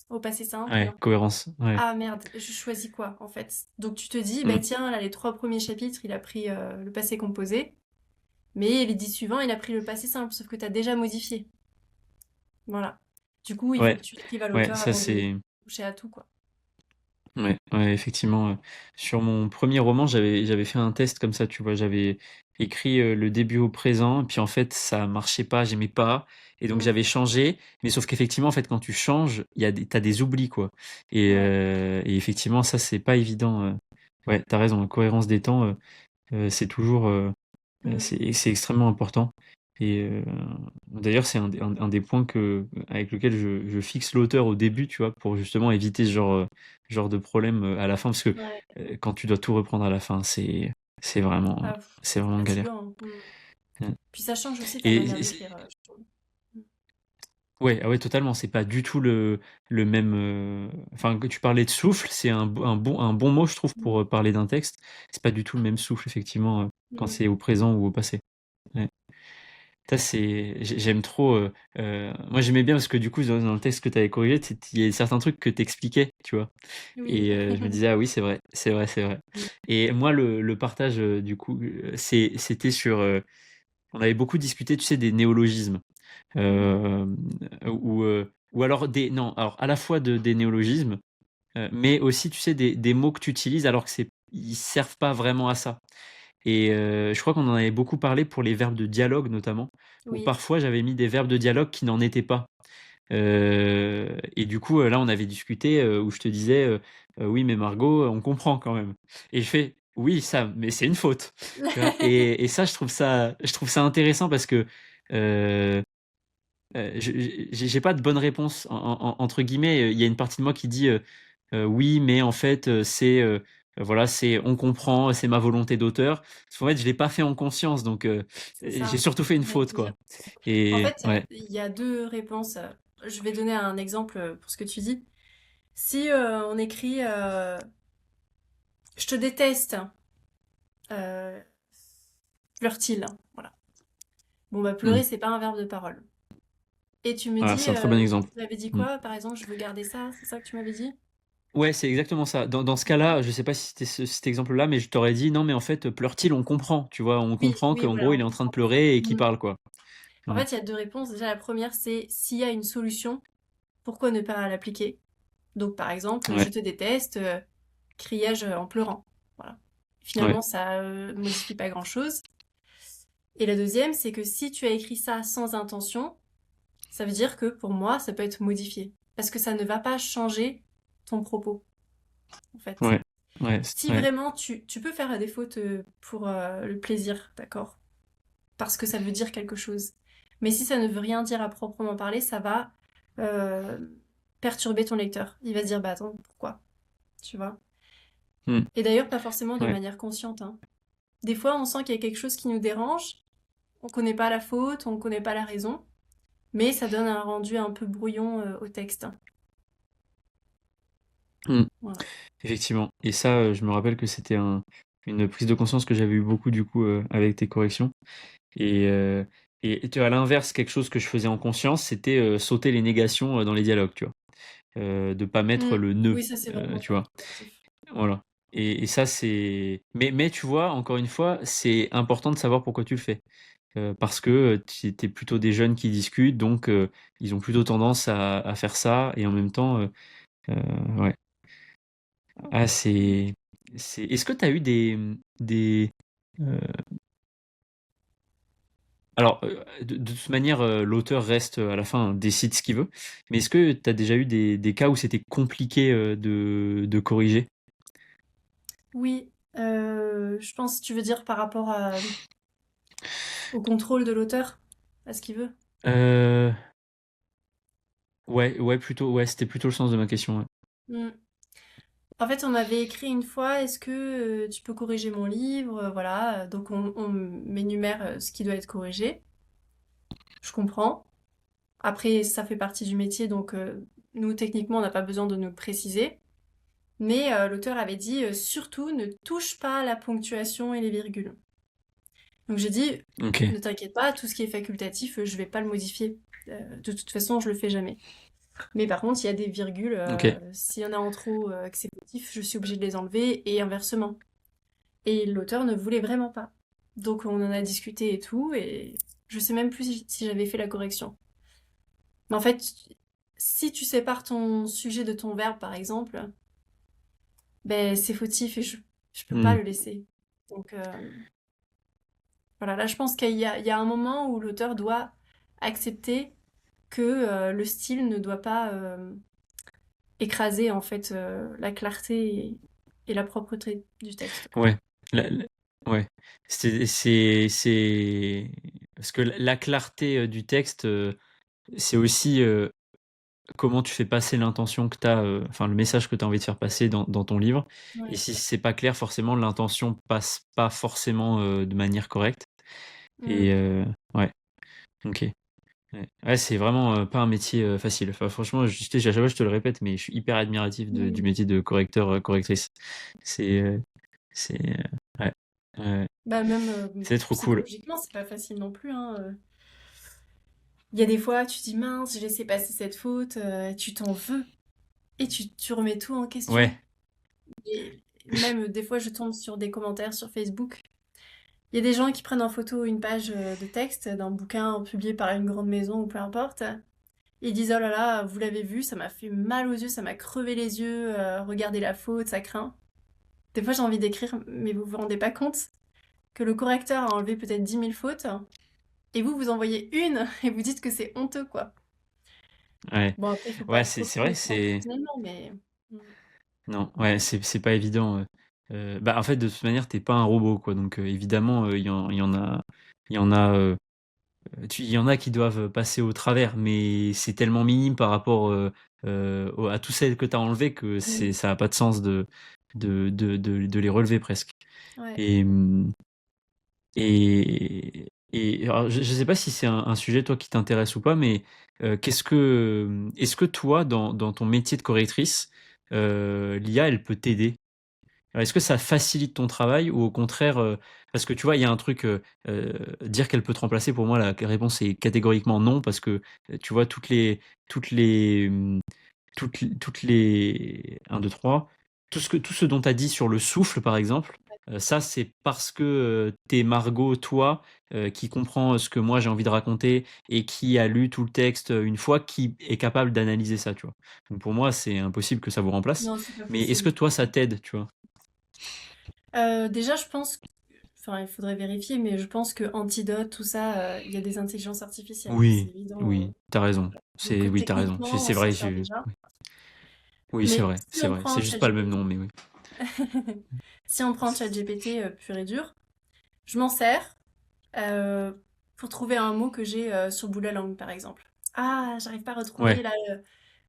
au passé simple. Ouais, cohérence. Ouais. Ah merde, je choisis quoi en fait? Donc tu te dis, bah Hmm. tiens, là les trois premiers chapitres, il a pris le passé composé, mais les 10 suivants, il a pris le passé simple, sauf que tu as déjà modifié. Voilà. Du coup, il faut que Ouais. tu écrives à Ouais, l'auteur ça avant de c'est. toucher à tout, quoi. Ouais, effectivement. Sur mon premier roman, j'avais fait un test comme ça, tu vois. J'avais écrit le début au présent, puis en fait, ça marchait pas, j'aimais pas. Et donc, Mm. j'avais changé. Mais sauf qu'effectivement, en fait, quand tu changes, t'as des oublis, quoi. Ouais. Et effectivement, ça, c'est pas évident. Ouais, t'as raison, la cohérence des temps, c'est toujours. Mm. C'est extrêmement important. Et d'ailleurs, c'est un des points avec lequel je fixe l'auteur au début, tu vois, pour justement éviter ce genre de problème à la fin, parce que Ouais. quand tu dois tout reprendre à la fin, c'est vraiment, Ah, c'est c'est vraiment galère. fatigant. Mm. Mm. Puis ça change aussi ta Et, manière et d'écrire, je trouve. Mm. ouais, ah ouais, totalement. C'est pas du tout le même. Enfin, que tu parlais de souffle, c'est un bon mot, je trouve, Mm. pour parler d'un texte. C'est pas du tout le même souffle, effectivement, quand Mm. c'est au présent ou au passé. Ouais. Ça, j'aime trop. Moi, j'aimais bien parce que du coup, dans le texte que tu avais corrigé, il y a certains trucs que tu expliquais, tu vois. Oui. Et je me disais, ah oui, c'est vrai, c'est vrai. Mm. Et moi, le partage, du coup, c'était sur. on avait beaucoup discuté, tu sais, des néologismes. Mhm. Euh, ou alors non, alors à la fois des néologismes, mais aussi, tu sais, des mots que tu utilises alors que ils servent pas vraiment à ça. Et je crois qu'on en avait beaucoup parlé pour les verbes de dialogue notamment, où Oui. parfois j'avais mis des verbes de dialogue qui n'en étaient pas. Et du coup, là, on avait discuté où je te disais, oui, mais Margot, on comprend quand même. Et je fais, oui, ça, mais c'est une faute. Tu vois. Et ça, je trouve ça intéressant parce que euh, j'ai pas de bonne réponse entre guillemets. Il y a une partie de moi qui dit oui, mais en fait, voilà, c'est on comprend, c'est ma volonté d'auteur. Parce qu'en fait, je l'ai pas fait en conscience, donc C'est j'ai ça, surtout fait c'est une ce que j'allais faute, te dire. quoi. En Et fait, ouais, il y a deux réponses. Je vais donner un exemple pour ce que tu dis. Si on écrit je te déteste, euh, pleure-t-il, voilà. Bon, bah, hmm. pleurer, c'est pas un verbe de parole. Et tu me Voilà, dis, c'est un très bon exemple. tu m'avais dit Hmm. quoi? Par exemple, je veux garder ça, c'est ça que tu m'avais dit? Ouais, c'est exactement ça. Dans ce Mhm. cas-là, je sais pas si c'était cet exemple-là, mais je t'aurais dit non, mais en fait, pleure-t-il, on comprend, tu vois, on Oui, comprend oui, qu'en gros, voilà, il on est en train de comprend. pleurer et qu'il Mhm. parle, quoi. En Ouais, fait, il y a deux réponses. Déjà, la première, c'est s'il y a une solution, pourquoi ne pas l'appliquer? Donc, par exemple, je ouais, te déteste, criai-je en pleurant. Voilà. ouais. Finalement, ça modifie pas grand-chose. Et la deuxième, c'est que si tu as écrit ça sans intention, ça veut dire que pour moi, ça peut être modifié. Parce que ça ne va pas changer ton propos, en fait. Ouais, ouais, Si ouais. vraiment tu peux faire des fautes pour le plaisir, d'accord? Parce que ça veut dire quelque chose. Mais si ça ne veut rien dire à proprement parler, ça va euh, perturber ton lecteur. Il va se dire, bah attends, pourquoi? Tu vois? Hmm, Et d'ailleurs, pas forcément de ouais. manière consciente, hein. Des fois, on sent qu'il y a quelque chose qui nous dérange, on connaît pas la faute, on connaît pas la raison, mais ça donne un rendu un peu brouillon au texte. Hmm. Voilà. Effectivement. Et ça, je me rappelle que c'était une prise de conscience que j'avais eu beaucoup du coup avec tes corrections. Et, euh, et tu vois, à l'inverse, quelque chose que je faisais en conscience, c'était sauter les négations dans les dialogues, tu vois. De pas mettre Mm. le ne, Oui, ça c'est vraiment tu pas vois. productif. Voilà. Et ça, c'est. Mais tu vois, encore une fois, c'est important de savoir pourquoi tu le fais. Parce que t'es plutôt des jeunes qui discutent, donc ils ont plutôt tendance à faire ça. Et en même temps, ouais. Ah, Est-ce que tu as eu des... euh, Alors, de toute manière, l'auteur reste à la fin, décide ce qu'il veut. Mais est-ce que tu as déjà eu des cas où c'était compliqué de corriger? Oui, je pense, tu veux dire par rapport au contrôle de l'auteur, à ce qu'il veut. Euh, ouais, ouais, plutôt, ouais, c'était plutôt le sens de ma question. Ouais. Mm. En fait, on m'avait écrit une fois, est-ce que tu peux corriger mon livre? Voilà, donc on m'énumère ce qui doit être corrigé. Je comprends. Après, ça fait partie du métier, donc nous, techniquement, on n'a pas besoin de nous le préciser. Mais l'auteur avait dit, surtout, ne touche pas à la ponctuation et les virgules. Donc j'ai dit, Ok, ne t'inquiète pas, tout ce qui est facultatif, je vais pas le modifier. De toute façon, je le fais jamais. Mais par contre, il y a des virgules, ok. s'il y en a en trop que c'est positif, je suis obligée de les enlever et inversement. Et l'auteur ne voulait vraiment pas. Donc on en a discuté et tout, et je sais même plus si j'avais fait la correction. Mais en fait, si tu sépares ton sujet de ton verbe, par exemple, ben c'est fautif et je peux pas Hmm. le laisser. Donc voilà, là je pense il y a un moment où l'auteur doit accepter que le style ne doit pas écraser en fait la clarté et la propreté du texte, quoi. Ouais, ouais. Parce que la clarté du texte, c'est aussi comment tu fais passer l'intention que tu as, enfin le message que tu as envie de faire passer dans ton livre. Et Ouais. si c'est pas clair, forcément, l'intention passe pas forcément de manière correcte. Mm. Et ouais, ok. Ouais, ouais, c'est vraiment pas un métier facile. Enfin, franchement, à chaque fois, je te le répète, mais je suis hyper admiratif du Mm. métier de correcteur, correctrice. C'est, c'est, ouais, ouais. Bah même C'est trop cool. psychologiquement, c'est pas facile non plus, hein. Il y a des fois, tu te dis mince, j'ai laissé passer cette faute, tu t'en veux et tu remets tout en question. Ouais, Et même des fois, je tombe sur des commentaires sur Facebook Il y a des gens qui prennent en photo une page de texte d'un bouquin publié par une grande maison ou peu importe. Ils disent oh là là, vous l'avez vu, ça m'a fait mal aux yeux, ça m'a crevé les yeux, regardez la faute, ça craint. Des fois j'ai envie d'écrire, mais vous vous rendez pas compte que le correcteur a enlevé peut-être 10 000 fautes, et vous envoyez une, et vous dites que c'est honteux, quoi. Ouais, Bon, après, il faut ouais, pas trop c'est prendre vrai, les choses c'est personnellement, mais... non, ouais, c'est pas évident. Bah, en fait, de toute manière, t'es pas un robot, quoi. Donc, évidemment, il y en a qui doivent passer au travers, mais c'est tellement minime par rapport à tous celles que t'as enlevées que Mm. ça a pas de sens de les relever presque. Ouais. Et, alors, je sais pas si c'est un sujet, toi, qui t'intéresse ou pas, mais est-ce que toi, dans ton métier de correctrice, l'IA, elle peut t'aider? Alors, est-ce que ça facilite ton travail ou au contraire, parce que tu vois, il y a un truc, dire qu'elle peut te remplacer, pour moi, la réponse est catégoriquement non, parce que tu vois, toutes les, toutes les 1, 2, 3, tout ce dont tu as dit sur le souffle, par exemple, ça, c'est parce que t'es Margot, toi, qui comprend ce que moi j'ai envie de raconter et qui a lu tout le texte une fois, qui est capable d'analyser ça, tu vois. Donc pour moi, c'est impossible que ça vous remplace. Non, c'est pas Mais est-ce que possible. toi, ça t'aide, tu vois? Déjà, je pense... Enfin, il faudrait vérifier, mais je pense que Antidote, tout ça, il y a des intelligences artificielles. C'est Oui, évident. oui, t'as raison. Donc, Oui, t'as raison. techniquement, on C'est s'en vrai, sert déjà. oui. Oui, c'est Mais vrai, si c'est on vrai. C'est prend juste pas le même ChatGPT, nom, mais oui. si on prend ChatGPT pur et dur, je m'en sers euh, pour trouver un mot que j'ai sur le bout de la langue, par exemple. Ah, j'arrive pas à retrouver Ouais. là.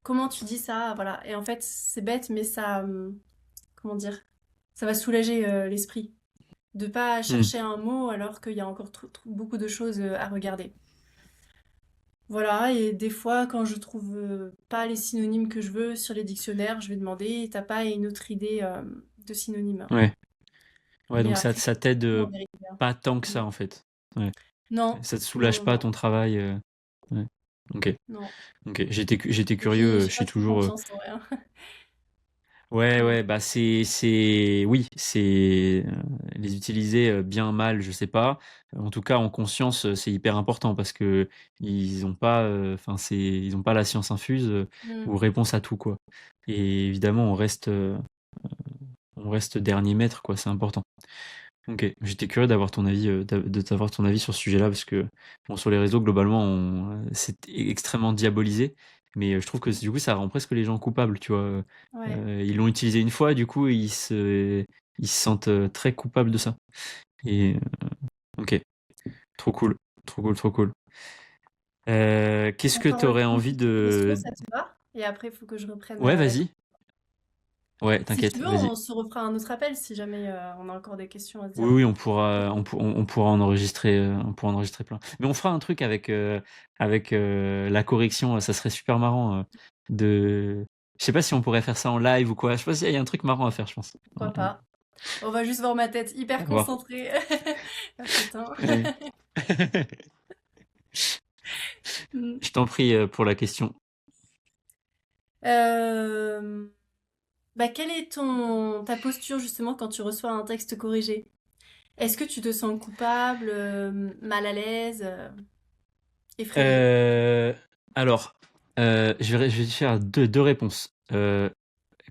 Comment tu dis ça? Voilà. Et en fait, c'est bête, mais ça, comment dire, ça va soulager l'esprit. De pas Hmm. chercher un mot alors qu'il y a encore beaucoup de choses à regarder. Voilà, et des fois, quand je trouve pas les synonymes que je veux sur les dictionnaires, je vais demander, t'as pas une autre idée de synonyme? Ouais. Ouais, Mais donc après, ça t'aide en vérité, hein. pas tant que Mm. ça, en fait. Ouais. Non, Ça te non, soulage non, pas non, ton travail. Ouais. Ok. non. Ok. J'étais Et puis, curieux. Je j'ai pas suis trop toujours. confiance en rien. Ouais, Mm. ouais, bah oui, les utiliser bien mal, je sais pas. En tout cas, en conscience, c'est hyper important parce que ils ont pas, enfin, ils ont pas la science infuse Mm. ou réponse à tout, quoi. Et évidemment, on reste dernier maître, quoi. C'est important. Ok, j'étais curieux d'avoir ton avis, de t'avoir ton avis sur ce sujet-là parce que bon, sur les réseaux, globalement, c'est extrêmement diabolisé. Mais je trouve que du coup, ça rend presque les gens coupables, tu vois. Ouais. Ils l'ont utilisé une fois, du coup, ils se sentent très coupables de ça. Et ok, trop cool, trop cool, trop cool. Qu'est-ce que Encore tu aurais une envie petite question, de... ça te va? Et après, il faut que je reprenne Ouais, la vas-y. conversation. Ouais, Si tu t'inquiète, veux, vas-y. on se refera un autre appel si jamais on a encore des questions à se Oui, dire. oui, on pourra on pourra en enregistrer plein. Mais on fera un truc avec la correction, ça serait super marrant. Je sais pas si on pourrait faire ça en live ou quoi. Je sais pas s'il y a un truc marrant à faire, je pense. Pourquoi pas? On va juste voir ma tête À hyper voir. concentrée. Ah, putain. Ouais. Mm. Je t'en prie pour la question. Euh, Bah, quelle est ta posture justement quand tu reçois un texte corrigé? Est-ce que tu te sens coupable, mal à l'aise, effrayé? Euh, alors, je vais te faire deux réponses.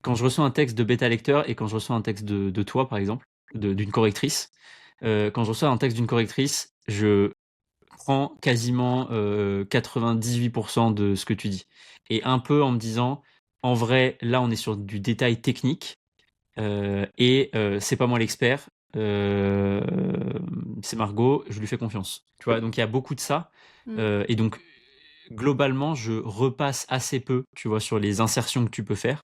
Quand je reçois un texte de bêta lecteur et quand je reçois un texte de toi, par exemple, d'une correctrice, quand je reçois un texte d'une correctrice, je prends quasiment 98% de ce que tu dis. Et un peu en me disant, en vrai, là, on est sur du détail technique et c'est pas moi l'expert. euh, c'est Margot, je lui fais confiance. Tu vois, donc il y a beaucoup de ça. Mm. Et donc, globalement, je repasse assez peu, tu vois, sur les insertions que tu peux faire.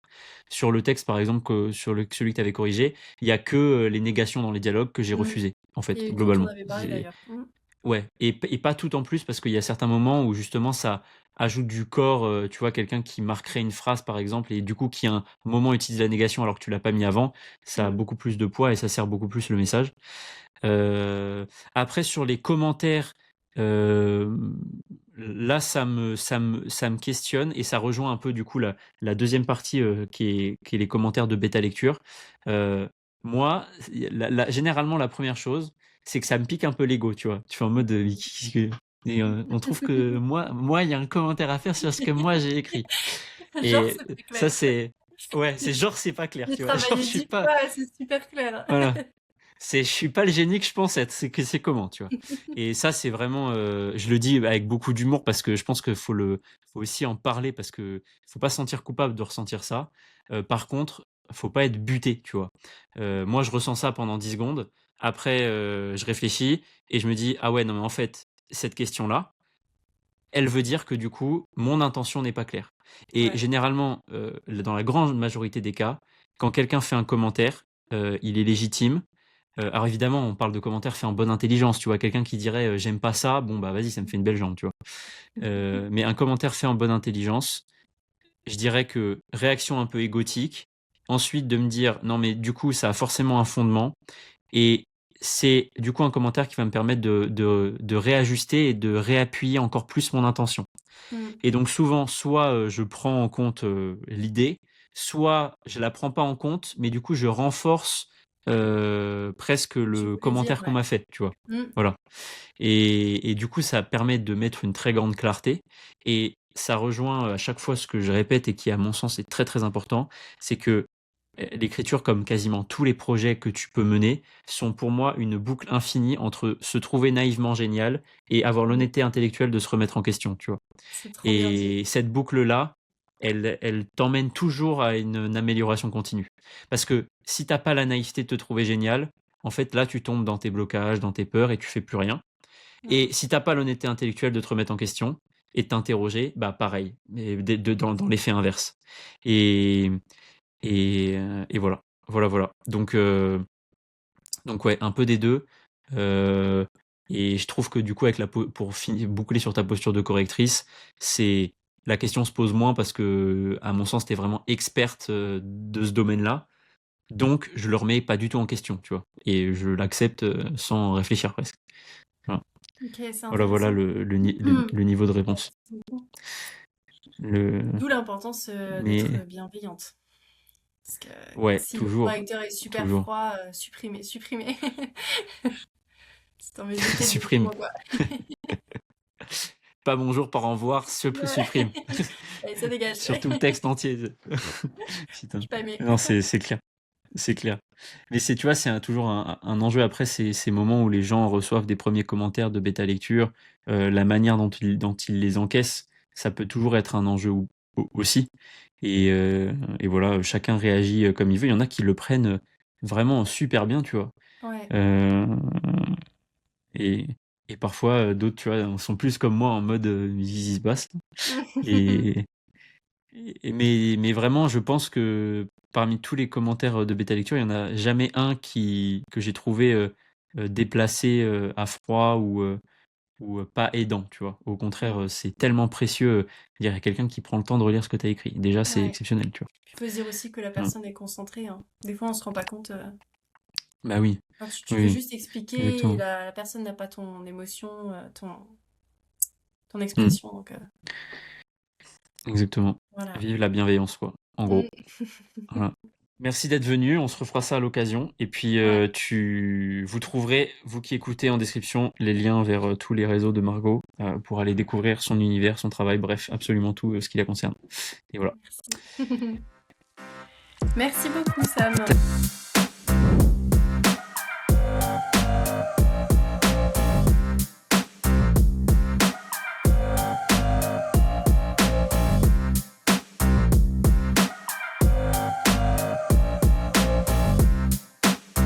Sur le texte, par exemple, celui que tu avais corrigé, il y a que les négations dans les dialogues que j'ai Mm. refusées, en fait, Et dont on globalement. avait parlé d'ailleurs. Mm. Ouais, et pas tout en plus, parce qu'il y a certains moments où justement ça ajoute du corps, tu vois, quelqu'un qui marquerait une phrase par exemple, et du coup qui à un moment utilise la négation alors que tu l'as pas mis avant, ça a Mm. beaucoup plus de poids et ça sert beaucoup plus le message. Euh, Après, sur les commentaires, euh, là ça me questionne et ça rejoint un peu du coup la deuxième partie qui est les commentaires de bêta lecture. Euh, Moi, généralement la première chose, c'est que ça me pique un peu l'ego, tu vois. Tu fais en mode, et on trouve que moi, il y a un commentaire à faire sur ce que moi j'ai écrit. Genre, Et c'est pas ça, clair. ouais, c'est genre, c'est pas clair, J'ai tu vois. Genre, je travaillé suis 10 pas, fois, c'est super clair. voilà. Je suis pas le génie que je pense être, c'est comment, tu vois. Et ça, c'est vraiment, je le dis avec beaucoup d'humour parce que je pense qu'il faut aussi en parler parce que faut pas se sentir coupable de ressentir ça. Par contre, faut pas être buté, tu vois. Moi, je ressens ça pendant 10 secondes. Après, je réfléchis et je me dis, ah ouais, non, mais en fait, cette question-là, elle veut dire que du coup, mon intention n'est pas claire. Et Ouais. généralement, dans la grande majorité des cas, quand quelqu'un fait un commentaire, il est légitime. Alors évidemment, on parle de commentaires faits en bonne intelligence, tu vois, quelqu'un qui dirait j'aime pas ça, bon bah vas-y, ça me fait une belle jambe, tu vois. Mais un commentaire fait en bonne intelligence, je dirais que réaction un peu égotique, ensuite de me dire non mais du coup ça a forcément un fondement, et c'est du coup un commentaire qui va me permettre de réajuster et de réappuyer encore plus mon intention. Mm. Et donc souvent, soit je prends en compte l'idée, soit je la prends pas en compte, mais du coup je renforce presque Tu le voulais dire, commentaire qu'on ouais. m'a fait, tu vois. Mm. Voilà. Et du coup, ça permet de mettre une très grande clarté. Et ça rejoint à chaque fois ce que je répète et qui, à mon sens, est très très important, c'est que l'écriture, comme quasiment tous les projets que tu peux mener, sont pour moi une boucle infinie entre se trouver naïvement génial et avoir Mm. l'honnêteté intellectuelle de se remettre en question, tu vois. C'est trop bien dit. Et cette boucle-là, elle t'emmène toujours à une amélioration continue. Parce que si t'as pas la naïveté de te trouver génial, en fait, là, tu tombes dans tes blocages, dans tes peurs et tu fais plus rien. Mm. Et si t'as pas l'honnêteté intellectuelle de te remettre en question et de t'interroger, bah pareil, mais dans l'effet inverse. Et, et voilà. Voilà, voilà. Donc ouais, un peu des deux. Euh, et je trouve que du coup, pour boucler sur ta posture de correctrice, c'est la question se pose moins parce que, à mon sens, t'es vraiment experte de ce domaine-là. Donc, je le remets pas du tout en question, tu vois. Et je l'accepte sans réfléchir presque. Voilà, Ok, c'est voilà, voilà intéressant. le niveau de réponse. Merci beaucoup. Le... D'où l'importance d'être Mais bienveillante. Parce que ouais, si le toujours, correcteur est super toujours. froid, supprimez, supprimez. C'est en vérité du Supprime. boulot, quoi. Pas bonjour, pas au revoir, Ouais. supprime. Allez, ça dégage. Surtout le texte entier. Je Putain. suis pas aimée. Non, c'est clair. C'est clair. Mais tu vois, c'est toujours un enjeu après ces moments où les gens reçoivent des premiers commentaires de bêta lecture, la manière dont ils les encaissent, ça peut toujours être un enjeu aussi. Et voilà, chacun réagit comme il veut. Il y en a qui le prennent vraiment super bien, tu vois. Ouais. Euh, et, et parfois, d'autres, tu vois, sont plus comme moi en mode qu'est-ce qui se passe. Et, mais vraiment, je pense que parmi tous les commentaires de bêta lecture, il n'y en a jamais un que j'ai trouvé déplacé à froid ou pas aidant, tu vois. Au contraire, Mm. c'est tellement précieux. Il y a quelqu'un qui prend le temps de relire ce que tu as écrit. Déjà, c'est Ouais. exceptionnel, tu Il faut se dire aussi que la vois. Mm. personne est concentrée, hein. Des fois, on se rend pas compte. Bah oui, Enfin, tu veux oui, juste expliquer et exactement. la personne n'a pas ton émotion, ton Mm, expression. Donc, exactement. voilà. Vive la bienveillance, quoi. En gros. Mm. Voilà. Merci d'être venu, on se refera ça à l'occasion. Et puis Ouais. vous trouverez, vous qui écoutez en description, les liens vers tous les réseaux de Margot pour aller découvrir son univers, son travail, bref, absolument tout ce qui la concerne. Et voilà. Merci. Merci beaucoup, Sam.